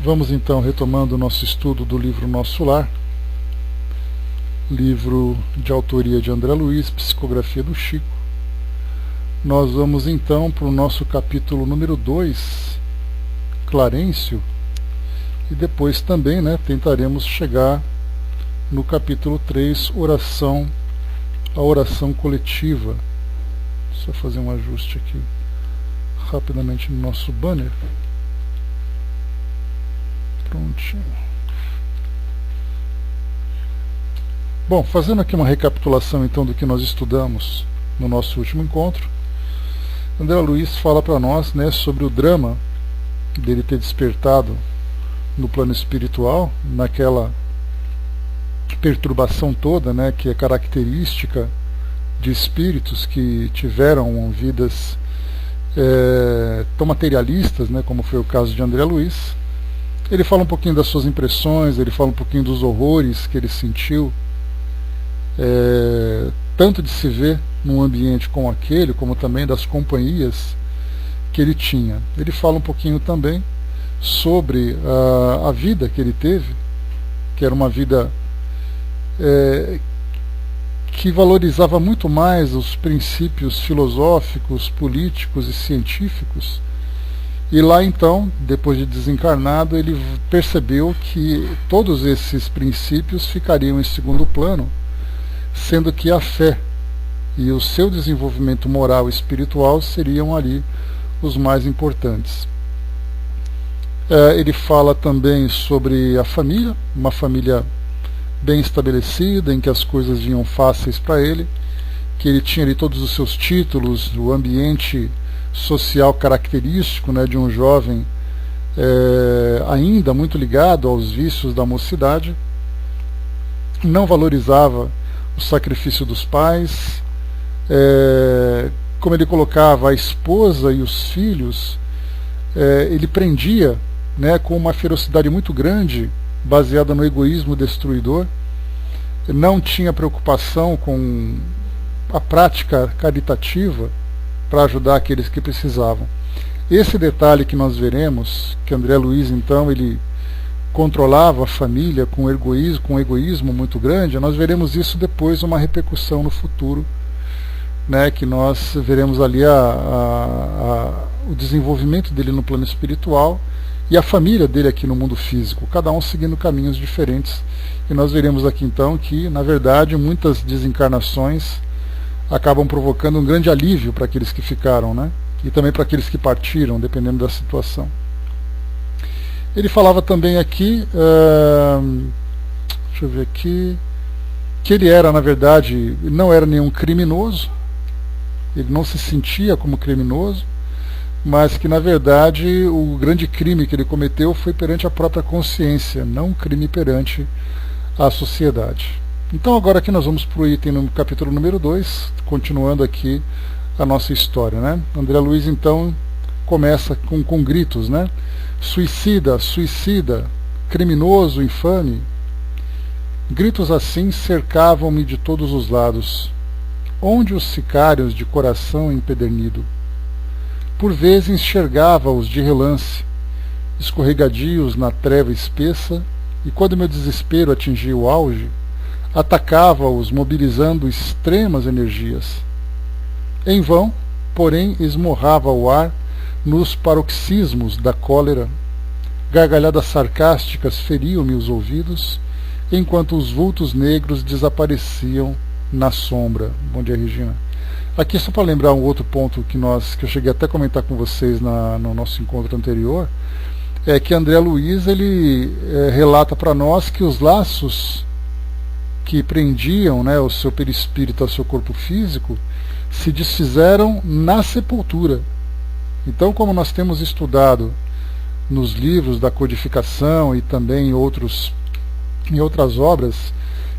Vamos então retomando o nosso estudo do livro Nosso Lar, livro de autoria de André Luiz, psicografia do Chico. Nós vamos então para o nosso capítulo número 2, Clarencio, e depois também tentaremos chegar no capítulo 3, a oração coletiva. Só fazer um ajuste aqui rapidamente no nosso banner. Prontinho. Bom, fazendo aqui uma recapitulação então do que nós estudamos no nosso último encontro, André Luiz fala para nós sobre o drama dele ter despertado no plano espiritual, naquela perturbação toda que é característica de espíritos que tiveram vidas tão materialistas, como foi o caso de André Luiz. Ele fala um pouquinho das suas impressões, ele fala um pouquinho dos horrores que ele sentiu, tanto de se ver num ambiente como aquele, como também das companhias que ele tinha. Ele fala um pouquinho também sobre a vida que ele teve, que era uma vida que valorizava muito mais os princípios filosóficos, políticos e científicos. E lá então, depois de desencarnado, ele percebeu que todos esses princípios ficariam em segundo plano, sendo que a fé e o seu desenvolvimento moral e espiritual seriam ali os mais importantes. Ele fala também sobre a família, uma família bem estabelecida, em que as coisas vinham fáceis para ele, que ele tinha ali todos os seus títulos, o ambiente social característico de um jovem ainda muito ligado aos vícios da mocidade, não valorizava o sacrifício dos pais, como ele colocava a esposa e os filhos, ele prendia com uma ferocidade muito grande, baseada no egoísmo destruidor. Não tinha preocupação com a prática caritativa para ajudar aqueles que precisavam. Esse detalhe que nós veremos, que André Luiz então ele controlava a família com um egoísmo muito grande, nós veremos isso depois uma repercussão no futuro, que nós veremos ali o desenvolvimento dele no plano espiritual e a família dele aqui no mundo físico, cada um seguindo caminhos diferentes. E nós veremos aqui então que, na verdade, muitas desencarnações acabam provocando um grande alívio para aqueles que ficaram, e também para aqueles que partiram, dependendo da situação. Ele falava também aqui, deixa eu ver aqui, que ele era, na verdade, não era nenhum criminoso, ele não se sentia como criminoso, mas que, na verdade, o grande crime que ele cometeu foi perante a própria consciência, não um crime perante a sociedade. Então agora aqui nós vamos para o item no capítulo número 2, continuando aqui a nossa história. André Luiz então começa com gritos, suicida, suicida, criminoso, infame. Gritos assim cercavam-me de todos os lados, onde os sicários de coração empedernido. Por vezes enxergava-os de relance, escorregadios na treva espessa, e quando meu desespero atingia o auge, atacava-os mobilizando extremas energias. Em vão, porém, esmorrava o ar nos paroxismos da cólera. Gargalhadas sarcásticas feriam-me os ouvidos, enquanto os vultos negros desapareciam na sombra. Bom dia, Regina. Aqui só para lembrar um outro ponto que eu cheguei até a comentar com vocês no nosso encontro anterior, é que André Luiz ele relata para nós que os laços que prendiam o seu perispírito ao seu corpo físico se desfizeram na sepultura. Então, como nós temos estudado nos livros da codificação e também em outras obras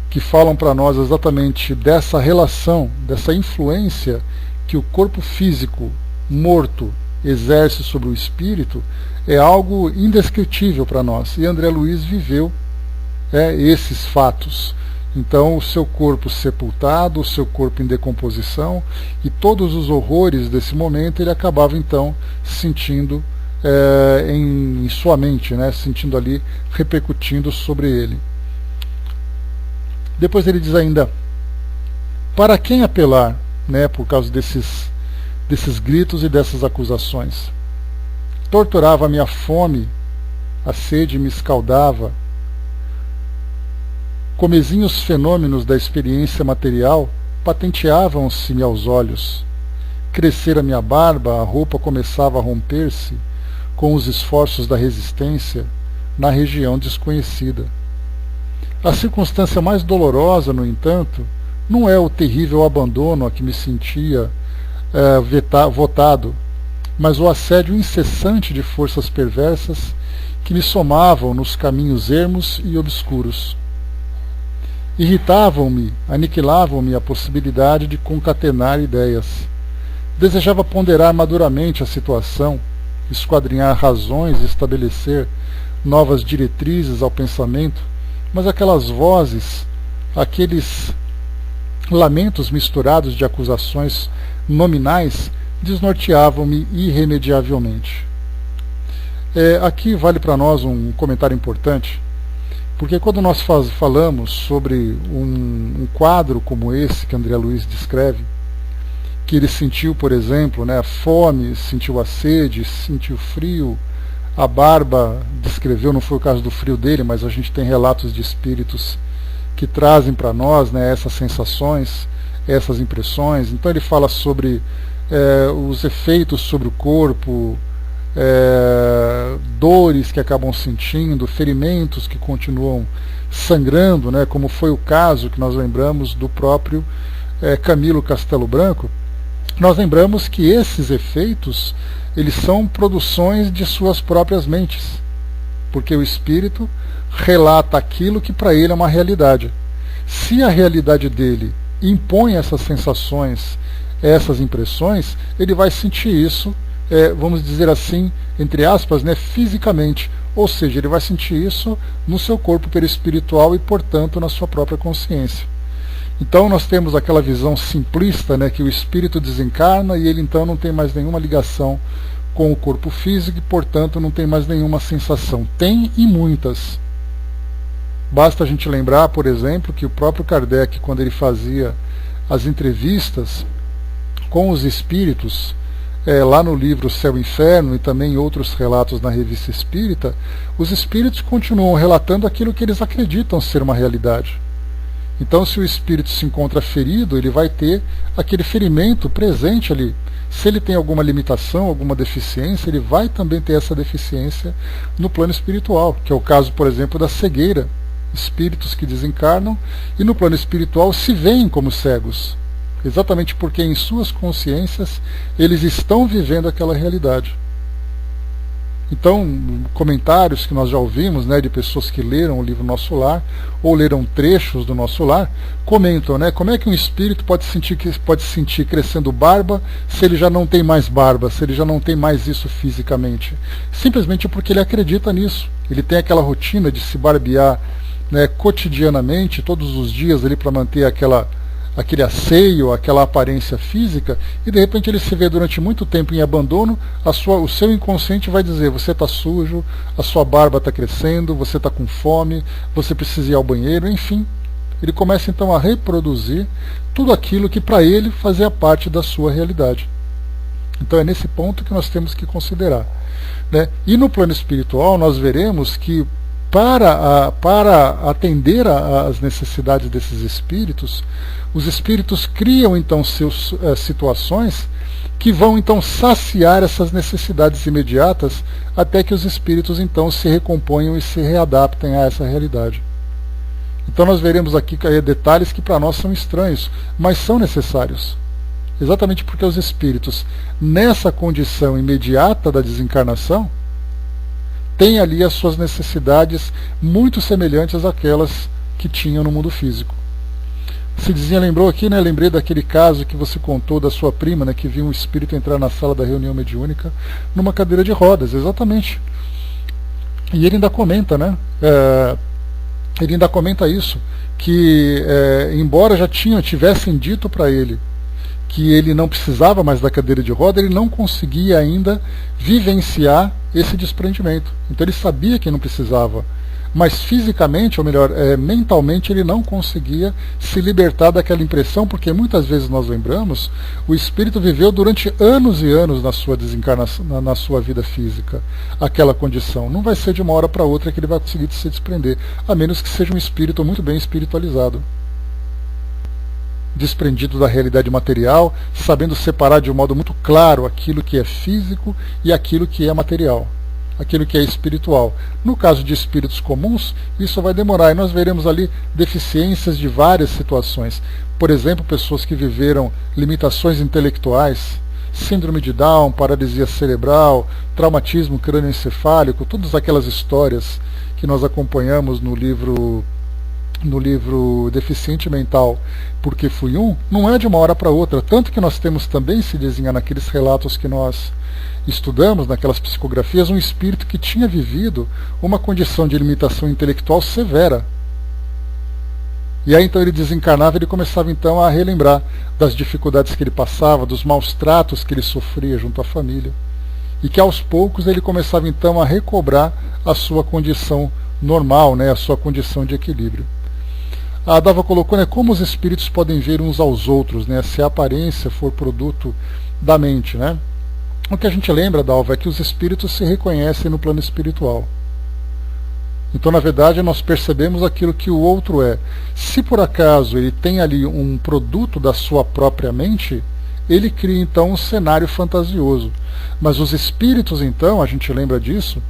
que falam para nós exatamente dessa relação, dessa influência que o corpo físico morto exerce sobre o espírito, é algo indescritível para nós. E André Luiz viveu esses fatos. Então, o seu corpo sepultado, o seu corpo em decomposição e todos os horrores desse momento, ele acabava então sentindo em sua mente, né, sentindo ali, repercutindo sobre ele. Depois ele diz ainda, para quem apelar, né, por causa desses gritos e dessas acusações? Torturava a minha fome, a sede me escaldava, comezinhos fenômenos da experiência material patenteavam-se-me aos olhos. Crescera minha barba, a roupa começava a romper-se, com os esforços da resistência, na região desconhecida. A circunstância mais dolorosa, no entanto, não é o terrível abandono a que me sentia votado, mas o assédio incessante de forças perversas que me somavam nos caminhos ermos e obscuros. Irritavam-me, aniquilavam-me a possibilidade de concatenar ideias. Desejava ponderar maduramente a situação, esquadrinhar razões e estabelecer novas diretrizes ao pensamento, mas aquelas vozes, aqueles lamentos misturados de acusações nominais, desnorteavam-me irremediavelmente. Aqui vale para nós um comentário importante, porque quando nós falamos sobre um quadro como esse que André Luiz descreve, que ele sentiu, por exemplo, né, a fome, sentiu a sede, sentiu frio, a barba descreveu, não foi o caso do frio dele, mas a gente tem relatos de espíritos que trazem para nós, né, essas sensações, essas impressões. Então ele fala sobre os efeitos sobre o corpo, dores que acabam sentindo, ferimentos que continuam sangrando, né, como foi o caso que nós lembramos do próprio Camilo Castelo Branco. Nós lembramos que esses efeitos, eles são produções de suas próprias mentes, porque o espírito relata aquilo que para ele é uma realidade. Se a realidade dele impõe essas sensações, essas impressões, ele vai sentir isso, vamos dizer assim, entre aspas, né, fisicamente, ou seja, ele vai sentir isso no seu corpo perispiritual e, portanto, na sua própria consciência. Então nós temos aquela visão simplista, né, que o espírito desencarna e ele então não tem mais nenhuma ligação com o corpo físico e, portanto, não tem mais nenhuma sensação. Tem e muitas. Basta a gente lembrar, por exemplo, que o próprio Kardec, quando ele fazia as entrevistas com os espíritos, lá no livro Céu e Inferno e também em outros relatos na Revista Espírita, os espíritos continuam relatando aquilo que eles acreditam ser uma realidade. Então, se o espírito se encontra ferido, ele vai ter aquele ferimento presente ali. Se ele tem alguma limitação, alguma deficiência, ele vai também ter essa deficiência no plano espiritual, que é o caso, por exemplo, da cegueira. Espíritos que desencarnam e no plano espiritual se veem como cegos, exatamente porque em suas consciências eles estão vivendo aquela realidade. Então, comentários que nós já ouvimos, né, de pessoas que leram o livro Nosso Lar ou leram trechos do Nosso Lar, comentam, né, como é que um espírito pode sentir crescendo barba se ele já não tem mais barba, se ele já não tem mais isso fisicamente? Simplesmente porque ele acredita nisso. Ele tem aquela rotina de se barbear, né, cotidianamente, todos os dias, para manter aquele asseio, aquela aparência física, e de repente ele se vê durante muito tempo em abandono, o seu inconsciente vai dizer, você está sujo, a sua barba está crescendo, você está com fome, você precisa ir ao banheiro, enfim. Ele começa então a reproduzir tudo aquilo que para ele fazia parte da sua realidade. Então é nesse ponto que nós temos que considerar, né? E no plano espiritual nós veremos que para atender às necessidades desses espíritos, os espíritos criam então suas situações que vão então saciar essas necessidades imediatas até que os espíritos então se recomponham e se readaptem a essa realidade. Então nós veremos aqui detalhes que para nós são estranhos, mas são necessários. Exatamente porque os espíritos, nessa condição imediata da desencarnação, têm ali as suas necessidades muito semelhantes àquelas que tinham no mundo físico. Cidizinha lembrou aqui, né? Lembrei daquele caso que você contou da sua prima, né? Que viu um espírito entrar na sala da reunião mediúnica numa cadeira de rodas, exatamente. E ele ainda comenta, né? Ele ainda comenta isso, que embora já tivessem dito para ele que ele não precisava mais da cadeira de roda, ele não conseguia ainda vivenciar esse desprendimento. Então ele sabia que não precisava, mas fisicamente, ou melhor, mentalmente, ele não conseguia se libertar daquela impressão, porque muitas vezes nós lembramos, o espírito viveu durante anos e anos na sua desencarnação, na sua vida física, aquela condição. Não vai ser de uma hora para outra que ele vai conseguir se desprender, a menos que seja um espírito muito bem espiritualizado, desprendido da realidade material, sabendo separar de um modo muito claro aquilo que é físico e aquilo que é material, aquilo que é espiritual. No caso de espíritos comuns, isso vai demorar, e nós veremos ali deficiências de várias situações. Por exemplo, pessoas que viveram limitações intelectuais, síndrome de Down, paralisia cerebral, traumatismo crânioencefálico, todas aquelas histórias que nós acompanhamos no livro Deficiente Mental, porque fui um, não é de uma hora para outra, tanto que nós temos também, se desenhar naqueles relatos que nós estudamos, naquelas psicografias, um espírito que tinha vivido uma condição de limitação intelectual severa. E aí então ele desencarnava, ele começava então a relembrar das dificuldades que ele passava, dos maus tratos que ele sofria junto à família, e que aos poucos ele começava então a recobrar a sua condição normal, né, a sua condição de equilíbrio. A Dalva colocou, né, como os espíritos podem ver uns aos outros, né, se a aparência for produto da mente, né? O que a gente lembra, Dalva, é que os espíritos se reconhecem no plano espiritual. Então, na verdade, nós percebemos aquilo que o outro é. Se por acaso ele tem ali um produto da sua própria mente, ele cria então um cenário fantasioso. Mas os espíritos, então, a gente lembra disso,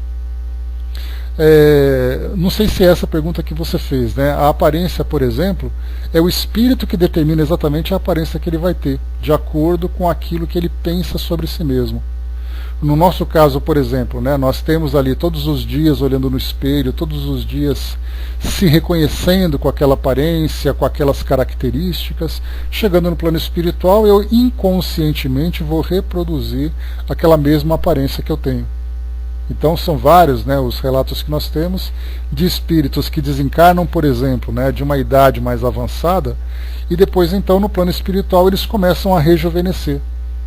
não sei se é essa pergunta que você fez, né? A aparência, por exemplo, é o espírito que determina exatamente a aparência que ele vai ter, de acordo com aquilo que ele pensa sobre si mesmo. No nosso caso, por exemplo, né, nós temos ali todos os dias olhando no espelho, todos os dias se reconhecendo com aquela aparência, com aquelas características. Chegando no plano espiritual, eu inconscientemente vou reproduzir aquela mesma aparência que eu tenho. Então são vários, né, os relatos que nós temos de espíritos que desencarnam, por exemplo, né, de uma idade mais avançada, e depois então no plano espiritual eles começam a rejuvenescer.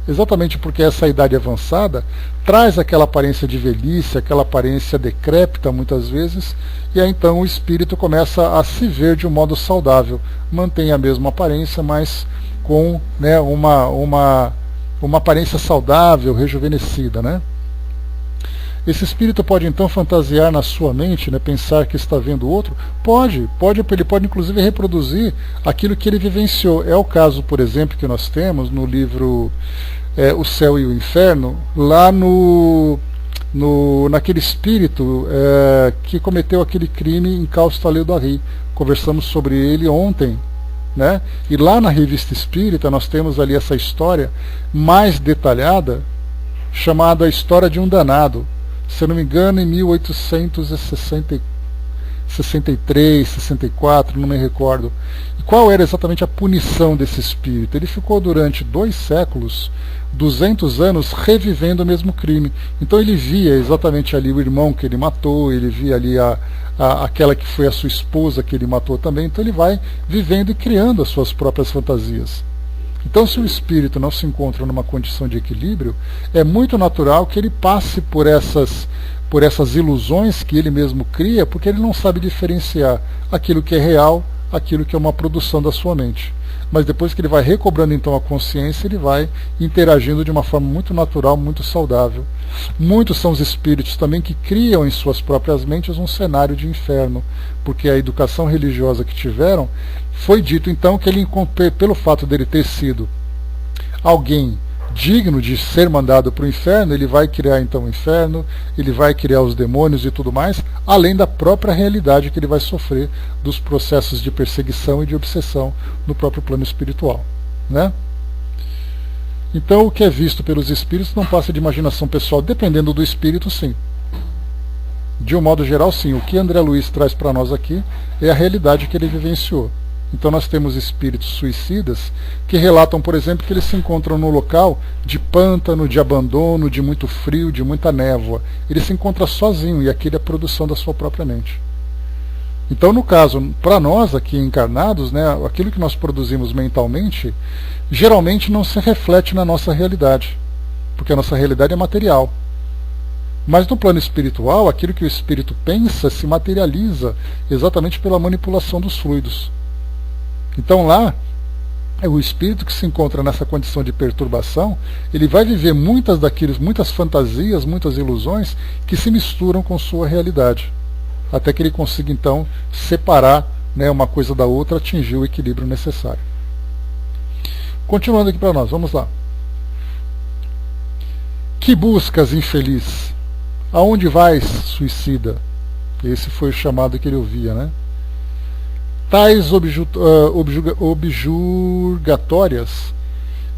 Exatamente porque essa idade avançada traz aquela aparência de velhice, aquela aparência decrépita muitas vezes, e aí então o espírito começa a se ver de um modo saudável, mantém a mesma aparência, mas com, né, uma aparência saudável, rejuvenescida, né? Esse espírito pode então fantasiar na sua mente, né, pensar que está vendo o outro? Ele pode inclusive reproduzir aquilo que ele vivenciou. É o caso, por exemplo, que nós temos no livro O Céu e o Inferno, lá naquele espírito que cometeu aquele crime em Caustaledo-Arri. Conversamos sobre ele ontem, né? E lá na Revista Espírita nós temos ali essa história mais detalhada, chamada A História de um Danado. Se eu não me engano, em 1863, 64, não me recordo. E qual era exatamente a punição desse espírito? Ele ficou durante 2 séculos, 200 anos, revivendo o mesmo crime. Então ele via exatamente ali o irmão que ele matou, ele via ali aquela que foi a sua esposa que ele matou também. Então ele vai vivendo e criando as suas próprias fantasias. Então, se o espírito não se encontra numa condição de equilíbrio, é muito natural que ele passe por essas ilusões que ele mesmo cria, porque ele não sabe diferenciar aquilo que é real, aquilo que é uma produção da sua mente. Mas depois que ele vai recobrando então a consciência, ele vai interagindo de uma forma muito natural, muito saudável. Muitos são os espíritos também que criam em suas próprias mentes um cenário de inferno, porque a educação religiosa que tiveram, foi dito então que ele, pelo fato dele ter sido alguém digno de ser mandado para o inferno, ele vai criar então o inferno, ele vai criar os demônios e tudo mais, além da própria realidade que ele vai sofrer dos processos de perseguição e de obsessão no próprio plano espiritual, né? Então o que é visto pelos espíritos não passa de imaginação pessoal, dependendo do espírito, sim. De um modo geral, sim. O que André Luiz traz para nós aqui é a realidade que ele vivenciou. Então nós temos espíritos suicidas que relatam, por exemplo, que eles se encontram no local de pântano, de abandono, de muito frio, de muita névoa. Ele se encontra sozinho, e aquilo é a produção da sua própria mente. Então, no caso, para nós aqui encarnados, né, aquilo que nós produzimos mentalmente, geralmente não se reflete na nossa realidade, porque a nossa realidade é material. Mas no plano espiritual, aquilo que o espírito pensa se materializa exatamente pela manipulação dos fluidos. Então lá, é o espírito que se encontra nessa condição de perturbação, ele vai viver muitas fantasias, muitas ilusões que se misturam com sua realidade, até que ele consiga então separar, né, uma coisa da outra, atingir o equilíbrio necessário. Continuando aqui para nós, vamos lá. Que buscas, infeliz? Aonde vais, suicida? Esse foi o chamado que ele ouvia, né? Tais objurgatórias,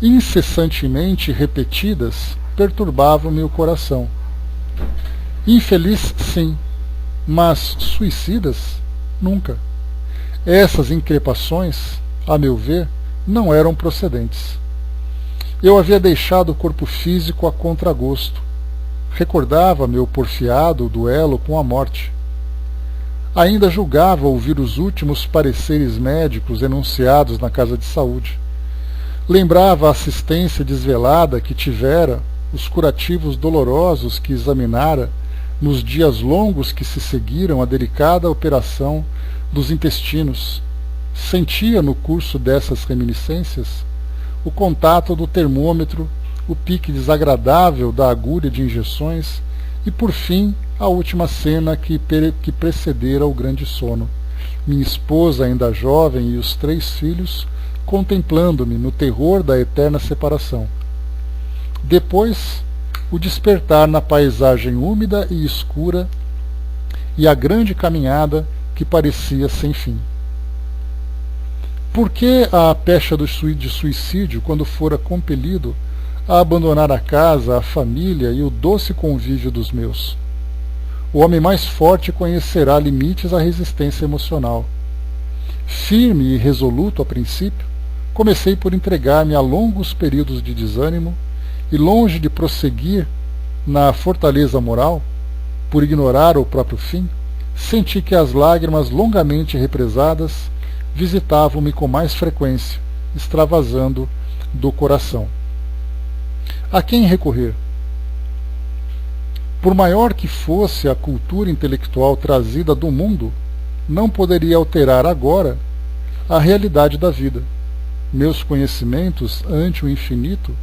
incessantemente repetidas, perturbavam-me o coração. Infeliz, sim, mas suicidas, nunca. Essas increpações, a meu ver, não eram procedentes. Eu havia deixado o corpo físico a contragosto. Recordava-me o porfiado duelo com a morte. Ainda julgava ouvir os últimos pareceres médicos enunciados na casa de saúde. Lembrava a assistência desvelada que tivera, os curativos dolorosos que examinara nos dias longos que se seguiram à delicada operação dos intestinos. Sentia no curso dessas reminiscências o contato do termômetro, o pique desagradável da agulha de injeções e, por fim, a última cena que precedera o grande sono. Minha esposa, ainda jovem, e os 3 filhos, contemplando-me no terror da eterna separação. Depois, o despertar na paisagem úmida e escura e a grande caminhada que parecia sem fim. Por que a pecha de suicídio, quando fora compelido a abandonar a casa, a família e o doce convívio dos meus? O homem mais forte conhecerá limites à resistência emocional. Firme e resoluto a princípio, comecei por entregar-me a longos períodos de desânimo e, longe de prosseguir na fortaleza moral, por ignorar o próprio fim, senti que as lágrimas longamente represadas visitavam-me com mais frequência, extravasando do coração. A quem recorrer? Por maior que fosse a cultura intelectual trazida do mundo, não poderia alterar agora a realidade da vida. Meus conhecimentos, ante o infinito,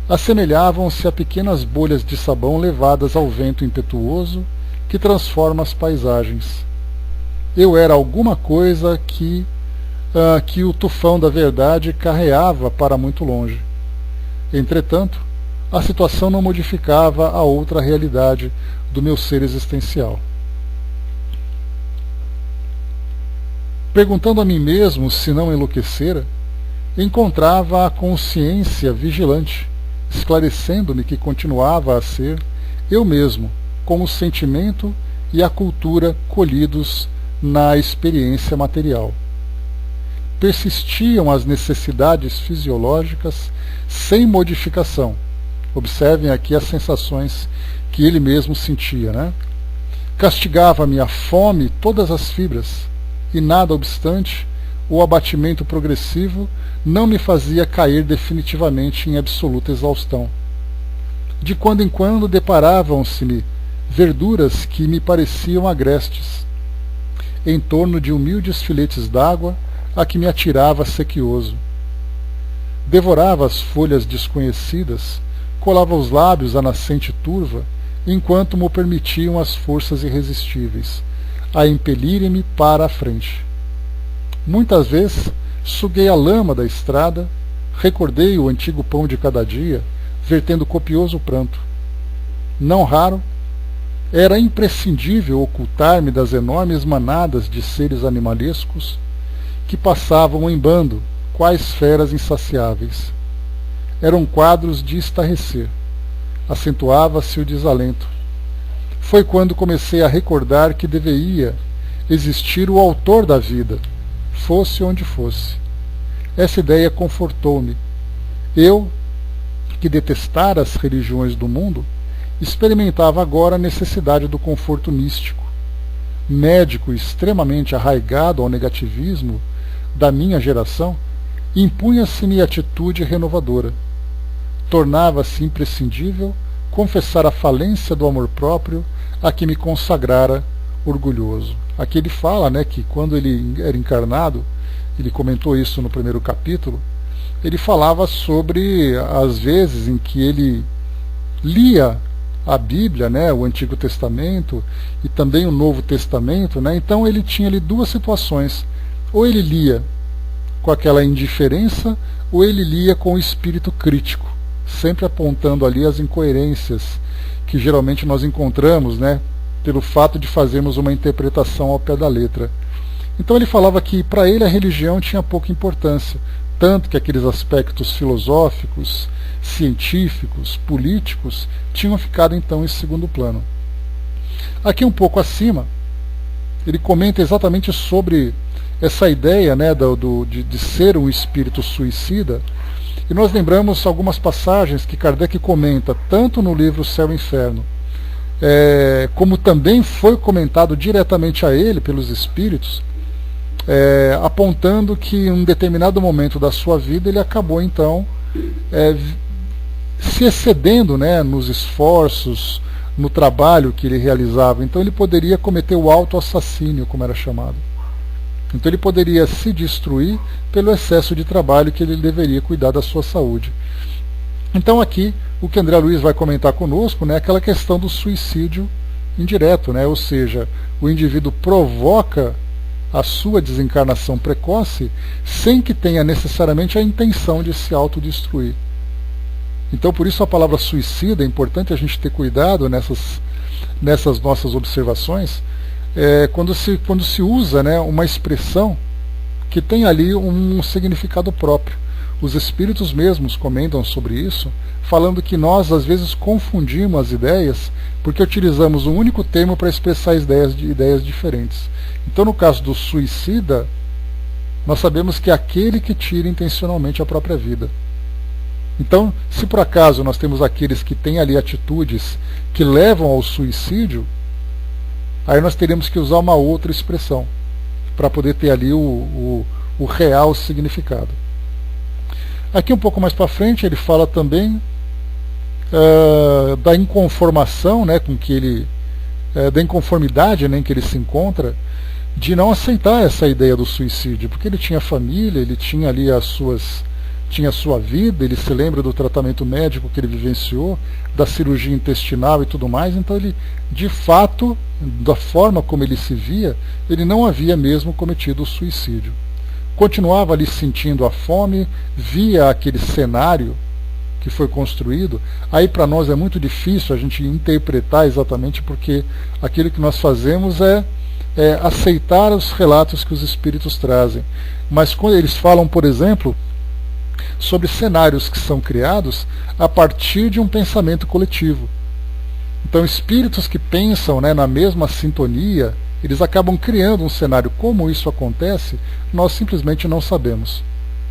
assemelhavam-se a pequenas bolhas de sabão levadas ao vento impetuoso que transforma as paisagens. Eu era alguma coisa que o tufão da verdade carreava para muito longe. Entretanto, a situação não modificava a outra realidade do meu ser existencial. Perguntando a mim mesmo se não enlouquecera, encontrava a consciência vigilante, esclarecendo-me que continuava a ser eu mesmo, com o sentimento e a cultura colhidos na experiência material. Persistiam as necessidades fisiológicas sem modificação. Observem aqui as sensações que ele mesmo sentia, né? Castigava-me a fome todas as fibras, e nada obstante, o abatimento progressivo não me fazia cair definitivamente em absoluta exaustão. De quando em quando deparavam-se-me verduras que me pareciam agrestes, em torno de humildes filetes d'água a que me atirava sequioso. Devorava as folhas desconhecidas, colava os lábios à nascente turva, enquanto me permitiam as forças irresistíveis, a impelirem-me para a frente. Muitas vezes suguei a lama da estrada, recordei o antigo pão de cada dia, vertendo copioso pranto. Não raro, era imprescindível ocultar-me das enormes manadas de seres animalescos que passavam em bando, quais feras insaciáveis. Eram quadros de estarrecer. Acentuava-se o desalento. Foi quando comecei a recordar que deveria existir o autor da vida, fosse onde fosse. Essa ideia confortou-me. Eu, que detestara as religiões do mundo, experimentava agora a necessidade do conforto místico. médico extremamente arraigado ao negativismo da minha geração, impunha-se-me atitude renovadora. Tornava-se imprescindível confessar a falência do amor próprio a que me consagrara orgulhoso. Aqui ele fala, né, que quando ele era encarnado, ele comentou isso no primeiro capítulo, ele falava sobre as vezes em que ele lia a Bíblia, né, o Antigo Testamento e também o Novo Testamento, né, então ele tinha ali duas situações: ou ele lia com aquela indiferença, ou ele lia com o espírito crítico, sempre apontando ali as incoerências que geralmente nós encontramos, né, pelo fato de fazermos uma interpretação ao pé da letra. Então ele falava que para ele a religião tinha pouca importância, tanto que aqueles aspectos filosóficos, científicos, políticos tinham ficado então em segundo plano. Aqui um pouco acima, ele comenta exatamente sobre essa ideia, né, de ser um espírito suicida, e nós lembramos algumas passagens que Kardec comenta, tanto no livro Céu e Inferno, como também foi comentado diretamente a ele pelos espíritos, apontando que em um determinado momento da sua vida ele acabou então se excedendo, né, nos esforços, no trabalho que ele realizava. Então ele poderia cometer o autoassassínio, como era chamado. Então ele poderia se destruir pelo excesso de trabalho que ele deveria cuidar da sua saúde. Então aqui o que André Luiz vai comentar conosco, né, é aquela questão do suicídio indireto, né, ou seja, o indivíduo provoca a sua desencarnação precoce sem que tenha necessariamente a intenção de se autodestruir. Então por isso a palavra suicida é importante a gente ter cuidado nessas nossas observações, quando se usa, né, uma expressão que tem ali um significado próprio. Os espíritos mesmos comentam sobre isso, falando que nós às vezes confundimos as ideias porque utilizamos um único termo para expressar ideias diferentes. Então no caso do suicida, nós sabemos que é aquele que tira intencionalmente a própria vida. Então, se por acaso nós temos aqueles que têm ali atitudes que levam ao suicídio, aí nós teríamos que usar uma outra expressão para poder ter ali o real significado. Aqui um pouco mais para frente ele fala também da inconformação, né, com que ele, da inconformidade, né, em que ele se encontra, de não aceitar essa ideia do suicídio, porque ele tinha família, ele tinha ali tinha a sua vida, ele se lembra do tratamento médico que ele vivenciou, da cirurgia intestinal e tudo mais, então ele, de fato, da forma como ele se via, ele não havia mesmo cometido o suicídio. Continuava ali sentindo a fome, via aquele cenário que foi construído. Aí para nós é muito difícil a gente interpretar exatamente, porque aquilo que nós fazemos é aceitar os relatos que os espíritos trazem. Mas quando eles falam, por exemplo, sobre cenários que são criados a partir de um pensamento coletivo. Então espíritos que pensam, né, na mesma sintonia, eles acabam criando um cenário. Como isso acontece, nós simplesmente não sabemos.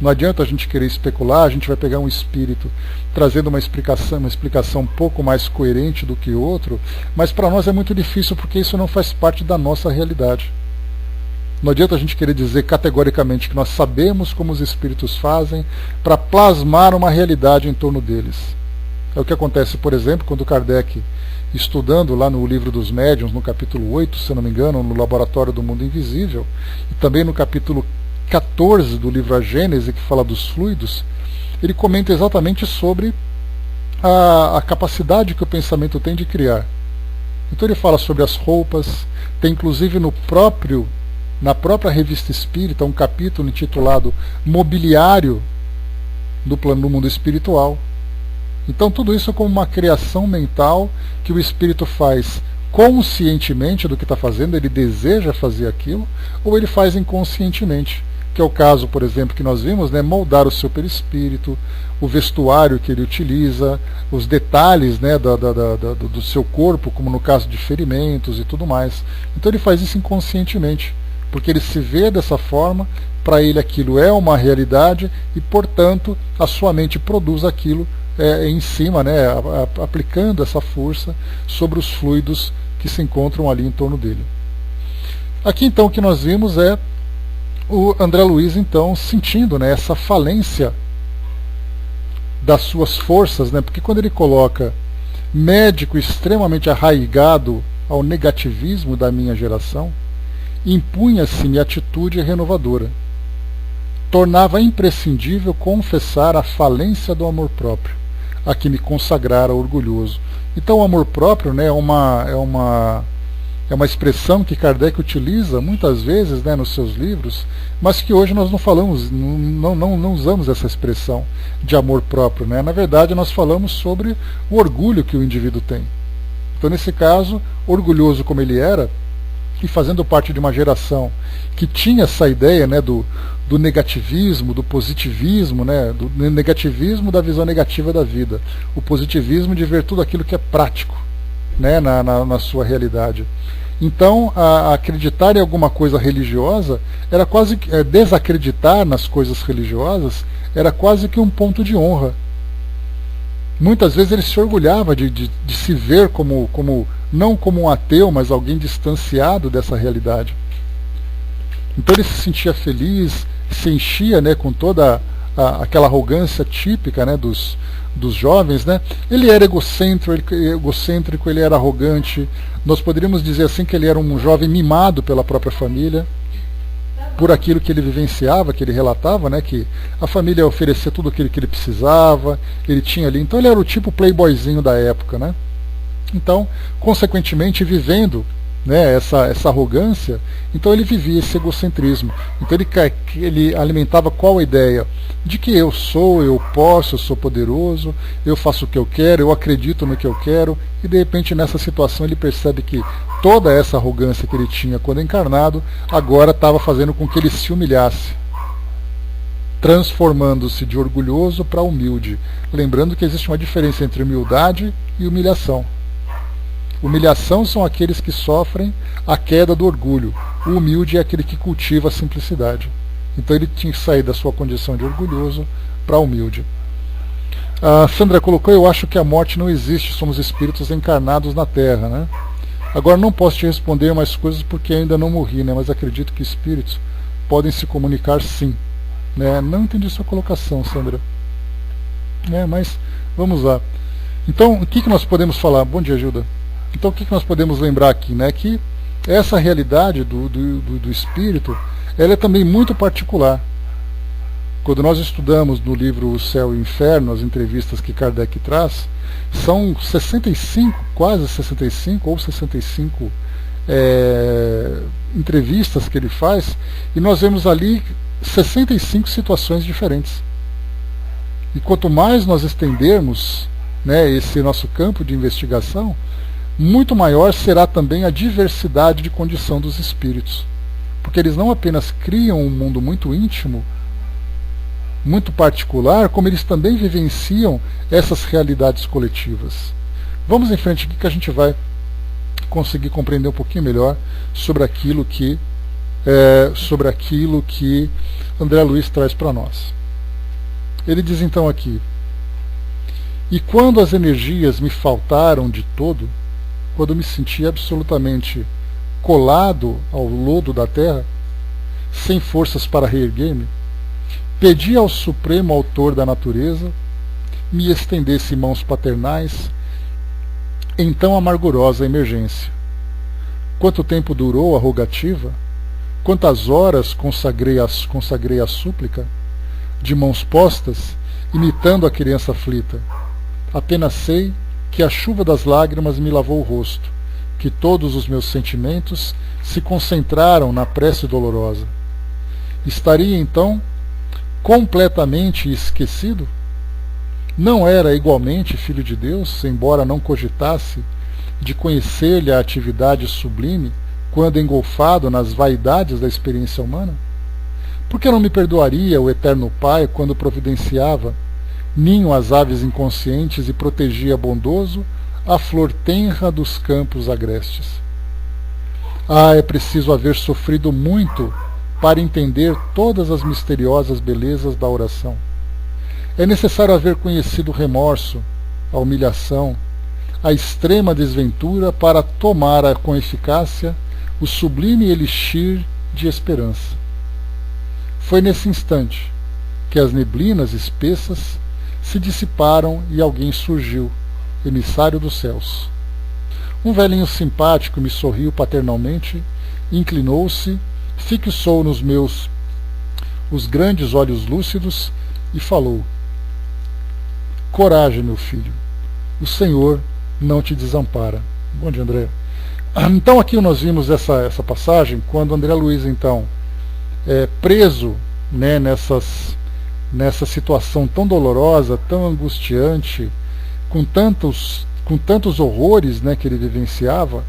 Não adianta a gente querer especular, a gente vai pegar um espírito trazendo uma explicação um pouco mais coerente do que outro, mas para nós é muito difícil porque isso não faz parte da nossa realidade. Não adianta a gente querer dizer categoricamente que nós sabemos como os espíritos fazem para plasmar uma realidade em torno deles. É o que acontece, por exemplo, quando Kardec, estudando lá no Livro dos Médiuns, no capítulo 8, se não me engano, no Laboratório do Mundo Invisível, e também no capítulo 14 do livro A Gênese, que fala dos fluidos, ele comenta exatamente sobre a capacidade que o pensamento tem de criar. Então ele fala sobre as roupas, tem inclusive na própria Revista Espírita um capítulo intitulado Mobiliário do Plano do Mundo Espiritual. Então tudo isso é como uma criação mental que o espírito faz conscientemente do que está fazendo, ele deseja fazer aquilo, ou ele faz inconscientemente, que é o caso, por exemplo, que nós vimos, né, moldar o seu perispírito, o vestuário que ele utiliza, os detalhes, né, do seu corpo, como no caso de ferimentos e tudo mais. Então ele faz isso inconscientemente, porque ele se vê dessa forma, para ele aquilo é uma realidade e, portanto, a sua mente produz aquilo em cima, né, aplicando essa força sobre os fluidos que se encontram ali em torno dele. Aqui então o que nós vimos é o André Luiz então sentindo, né, essa falência das suas forças, né, porque quando ele coloca médico extremamente arraigado ao negativismo da minha geração, impunha-se-me atitude renovadora. Tornava imprescindível confessar a falência do amor próprio, a que me consagrara orgulhoso. Então o amor próprio, né, é uma expressão que Kardec utiliza muitas vezes, né, nos seus livros, mas que hoje nós não falamos, não usamos essa expressão de amor próprio, né? Na verdade nós falamos sobre o orgulho que o indivíduo tem. Então nesse caso, orgulhoso como ele era, e fazendo parte de uma geração que tinha essa ideia, né, do negativismo, do positivismo, né, do negativismo da visão negativa da vida, o positivismo de ver tudo aquilo que é prático, né, na sua realidade. Então, acreditar em alguma coisa religiosa era quase desacreditar nas coisas religiosas era quase que um ponto de honra. Muitas vezes ele se orgulhava de se ver não como um ateu, mas alguém distanciado dessa realidade. Então ele se sentia feliz, se enchia, né, com toda aquela arrogância típica, né, dos jovens, né? Ele era egocêntrico, ele era arrogante. Nós poderíamos dizer assim que ele era um jovem mimado pela própria família, por aquilo que ele vivenciava, que ele relatava, né, que a família oferecia tudo aquilo que ele precisava, ele tinha ali. Então ele era o tipo playboyzinho da época, né? Então, consequentemente, vivendo, né, essa arrogância, então ele vivia esse egocentrismo. Então ele alimentava qual a ideia? De que eu posso, eu sou poderoso, eu faço o que eu quero, eu acredito no que eu quero, e de repente nessa situação ele percebe que toda essa arrogância que ele tinha quando encarnado, agora estava fazendo com que ele se humilhasse, transformando-se de orgulhoso para humilde. Lembrando que existe uma diferença entre humildade e humilhação. Humilhação são aqueles que sofrem a queda do orgulho. O humilde é aquele que cultiva a simplicidade. Então ele tinha que sair da sua condição de orgulhoso para humilde. A Sandra colocou: eu acho que a morte não existe, somos espíritos encarnados na Terra, né? Agora não posso te responder mais coisas porque ainda não morri, né? Mas acredito que espíritos podem se comunicar sim. Né? Não entendi sua colocação, Sandra. Mas vamos lá. Então, o que nós podemos falar? Bom dia, Gilda. Então o que nós podemos lembrar aqui? Né? Que essa realidade do espírito, ela é também muito particular. Quando nós estudamos no livro O Céu e o Inferno, as entrevistas que Kardec traz, são 65, quase 65 ou 65 entrevistas que ele faz, e nós vemos ali 65 situações diferentes. E quanto mais nós estendermos, né, esse nosso campo de investigação, muito maior será também a diversidade de condição dos espíritos. Porque eles não apenas criam um mundo muito íntimo, muito particular, como eles também vivenciam essas realidades coletivas. Vamos em frente aqui que a gente vai conseguir compreender um pouquinho melhor sobre aquilo que André Luiz traz para nós. Ele diz então aqui: e quando as energias me faltaram de todo, quando me senti absolutamente colado ao lodo da terra, sem forças para reerguer-me, pedi ao Supremo Autor da natureza me estendesse mãos paternais em tão amargurosa emergência. Quanto tempo durou a rogativa? Quantas horas consagrei a súplica, de mãos postas, imitando a criança aflita? Apenas sei que a chuva das lágrimas me lavou o rosto, que todos os meus sentimentos se concentraram na prece dolorosa. Estaria então completamente esquecido? Não era igualmente filho de Deus, embora não cogitasse de conhecer-lhe a atividade sublime quando engolfado nas vaidades da experiência humana? Por que não me perdoaria o eterno Pai quando providenciava ninho às aves inconscientes e protegia bondoso a flor tenra dos campos agrestes? É preciso haver sofrido muito para entender todas as misteriosas belezas da oração. É necessário haver conhecido o remorso, a humilhação, a extrema desventura para tomar com eficácia o sublime elixir de esperança. Foi nesse instante que as neblinas espessas se dissiparam e alguém surgiu, emissário dos céus. Um velhinho simpático me sorriu paternalmente, inclinou-se, fixou nos meus os grandes olhos lúcidos e falou: coragem, meu filho, o Senhor não te desampara. Bom dia, André. Então aqui nós vimos essa passagem, quando André Luiz, então, preso, né, nessa situação tão dolorosa, tão angustiante, com tantos horrores, né, que ele vivenciava,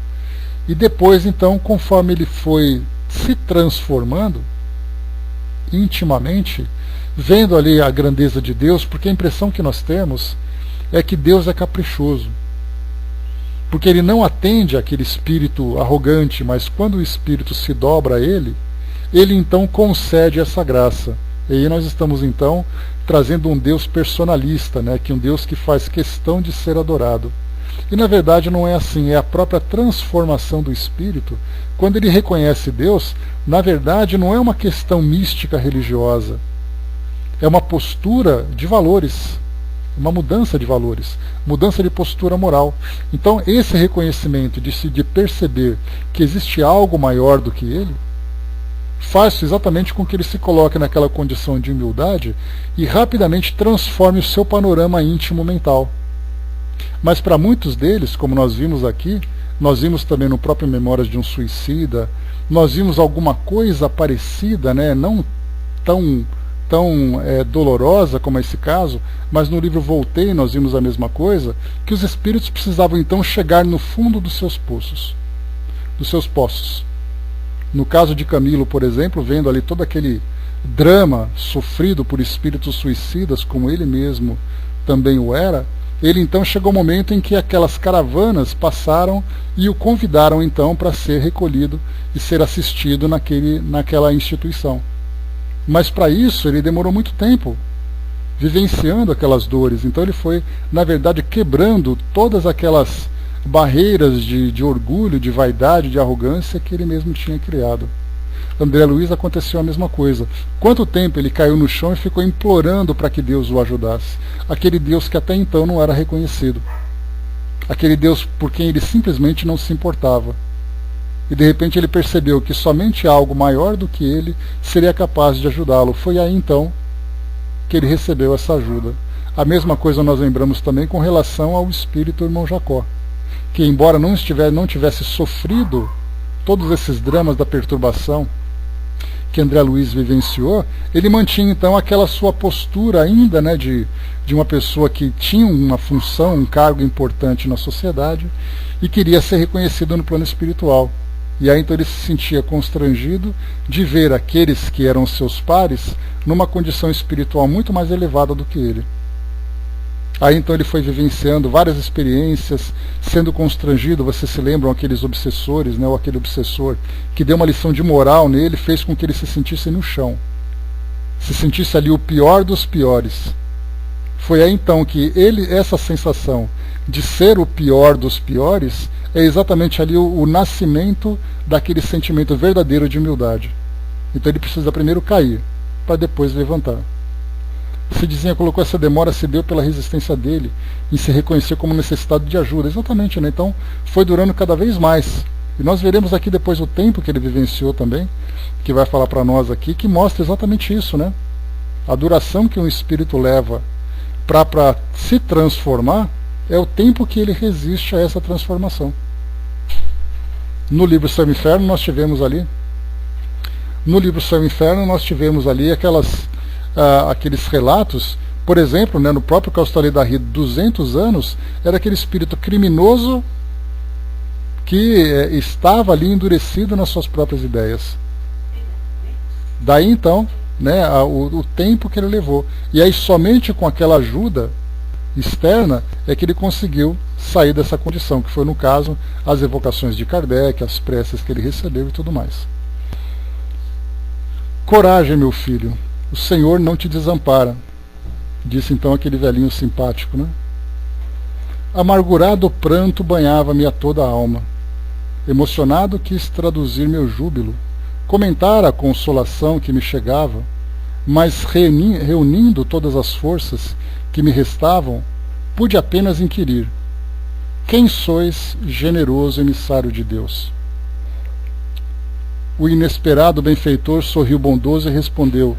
e depois, então, conforme ele foi se transformando intimamente, vendo ali a grandeza de Deus, porque a impressão que nós temos é que Deus é caprichoso, porque ele não atende àquele espírito arrogante, mas quando o espírito se dobra a ele então concede essa graça. E aí nós estamos então trazendo um Deus personalista, né, que um Deus que faz questão de ser adorado. E na verdade não é assim, é a própria transformação do espírito. Quando ele reconhece Deus, na verdade não é uma questão mística religiosa, é uma postura de valores, uma mudança de valores, mudança de postura moral. Então esse reconhecimento de perceber que existe algo maior do que ele, faz exatamente com que ele se coloque naquela condição de humildade e rapidamente transforme o seu panorama íntimo mental. Mas para muitos deles, como nós vimos aqui, nós vimos também no próprio Memórias de um Suicida, nós vimos alguma coisa parecida, né, não tão dolorosa como esse caso, mas no livro Voltei nós vimos a mesma coisa, que os espíritos precisavam então chegar no fundo dos seus poços. No caso de Camilo, por exemplo, vendo ali todo aquele drama sofrido por espíritos suicidas, como ele mesmo também o era, ele então chegou o momento em que aquelas caravanas passaram e o convidaram então para ser recolhido e ser assistido naquela instituição. Mas para isso ele demorou muito tempo, vivenciando aquelas dores. Então ele foi, na verdade, quebrando todas aquelas barreiras de orgulho, de vaidade, de arrogância que ele mesmo tinha criado. André Luiz aconteceu a mesma coisa. Quanto tempo ele caiu no chão e ficou implorando para que Deus o ajudasse? Aquele Deus que até então não era reconhecido. Aquele Deus por quem ele simplesmente não se importava. E de repente ele percebeu que somente algo maior do que ele seria capaz de ajudá-lo. Foi aí então que ele recebeu essa ajuda. A mesma coisa nós lembramos também com relação ao espírito irmão Jacó, que embora não tivesse sofrido todos esses dramas da perturbação que André Luiz vivenciou, ele mantinha então aquela sua postura ainda, né, de uma pessoa que tinha uma função, um cargo importante na sociedade e queria ser reconhecido no plano espiritual. E aí então ele se sentia constrangido de ver aqueles que eram seus pares numa condição espiritual muito mais elevada do que ele. Aí então ele foi vivenciando várias experiências, sendo constrangido. Vocês se lembram aqueles obsessores, né, ou aquele obsessor que deu uma lição de moral nele, fez com que ele se sentisse no chão, se sentisse ali o pior dos piores. Foi aí então que essa sensação de ser o pior dos piores é exatamente ali o nascimento daquele sentimento verdadeiro de humildade. Então ele precisa primeiro cair, para depois levantar. Cidinha colocou essa demora se deu pela resistência dele em se reconhecer como necessitado de ajuda. Exatamente, né? Então foi durando cada vez mais. E nós veremos aqui depois o tempo que ele vivenciou também, que vai falar para nós aqui, que mostra exatamente isso, né? A duração que um espírito leva para se transformar é o tempo que ele resiste a essa transformação. No livro Céu e Inferno nós tivemos ali aqueles relatos, por exemplo, né, no próprio Caustale Darri, 200 anos, era aquele espírito criminoso que estava ali endurecido nas suas próprias ideias. Daí então, né, o tempo que ele levou. E aí somente com aquela ajuda externa é que ele conseguiu sair dessa condição, que foi no caso as evocações de Kardec, as preces que ele recebeu e tudo mais. Coragem, meu filho, o Senhor não te desampara, disse então aquele velhinho simpático, né? Amargurado pranto banhava-me a toda a alma. Emocionado, quis traduzir meu júbilo, comentar a consolação que me chegava, mas reunindo todas as forças que me restavam, pude apenas inquirir: quem sois, generoso emissário de Deus? O inesperado benfeitor sorriu bondoso e respondeu: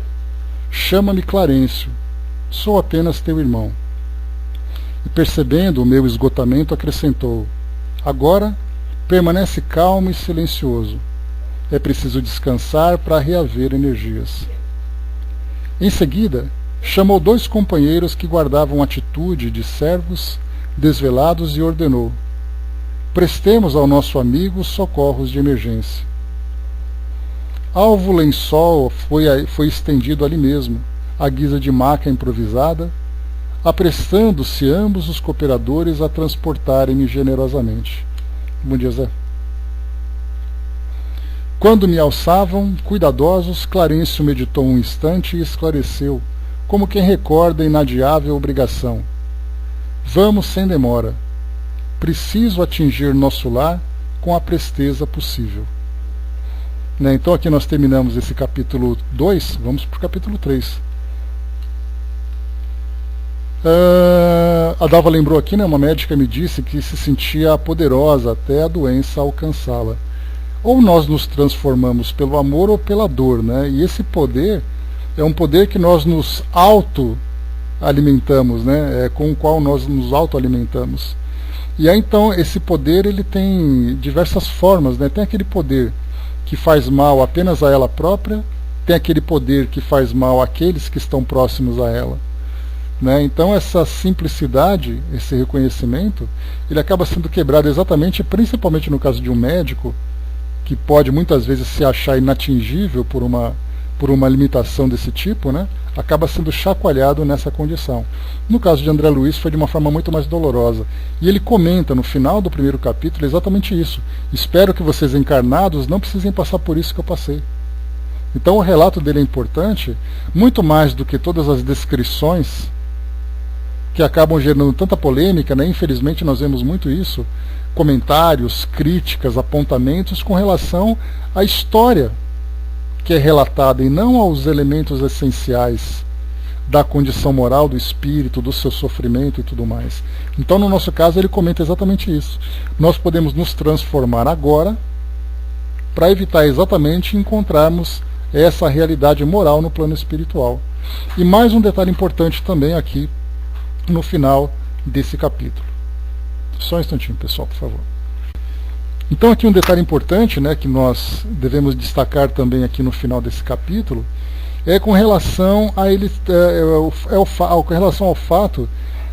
chama-me Clarencio, sou apenas teu irmão. E percebendo o meu esgotamento, acrescentou: agora permanece calmo e silencioso. É preciso descansar para reaver energias. Em seguida, chamou 2 companheiros que guardavam atitude de servos desvelados e ordenou: prestemos ao nosso amigo socorros de emergência. Alvo lençol foi estendido ali mesmo, à guisa de maca improvisada, apressando-se ambos os cooperadores a transportarem-me generosamente. Bom dia, Zé. Quando me alçavam, cuidadosos, Clarencio meditou um instante e esclareceu, como quem recorda a inadiável obrigação: vamos sem demora. Preciso atingir nosso lar com a presteza possível. Então aqui nós terminamos esse capítulo 2, vamos para o capítulo 3. A Dalva lembrou aqui, uma médica me disse que se sentia poderosa até a doença alcançá-la. Ou nós nos transformamos pelo amor ou pela dor, e esse poder é um poder que nós nos auto-alimentamos, com o qual nós nos auto-alimentamos. E aí então esse poder ele tem diversas formas, tem aquele poder que faz mal apenas a ela própria, tem aquele poder que faz mal àqueles que estão próximos a ela. Então essa simplicidade, esse reconhecimento, ele acaba sendo quebrado exatamente, principalmente no caso de um médico, que pode muitas vezes se achar inatingível por uma limitação desse tipo, acaba sendo chacoalhado nessa condição. No caso de André Luiz foi de uma forma muito mais dolorosa. E ele comenta no final do primeiro capítulo exatamente isso: espero que vocês encarnados não precisem passar por isso que eu passei. Então o relato dele é importante, muito mais do que todas as descrições que acabam gerando tanta polêmica, infelizmente nós vemos muito isso, comentários, críticas, apontamentos com relação à história que é relatada e não aos elementos essenciais da condição moral do espírito, do seu sofrimento e tudo mais. Então no nosso caso ele comenta exatamente isso: nós podemos nos transformar agora para evitar exatamente encontrarmos essa realidade moral no plano espiritual. E mais um detalhe importante também aqui no final desse capítulo. Só um instantinho, pessoal, por favor. Então aqui um detalhe importante, que nós devemos destacar também aqui no final desse capítulo, é com relação a ele, com relação ao fato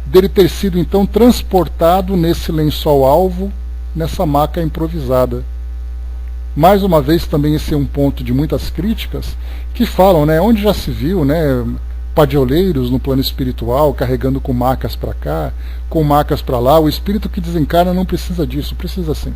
dele ter sido então transportado nesse lençol alvo, nessa maca improvisada. Mais uma vez também esse é um ponto de muitas críticas que falam, onde já se viu, padioleiros no plano espiritual carregando com macas para cá, com macas para lá. O espírito que desencarna não precisa disso, precisa sim.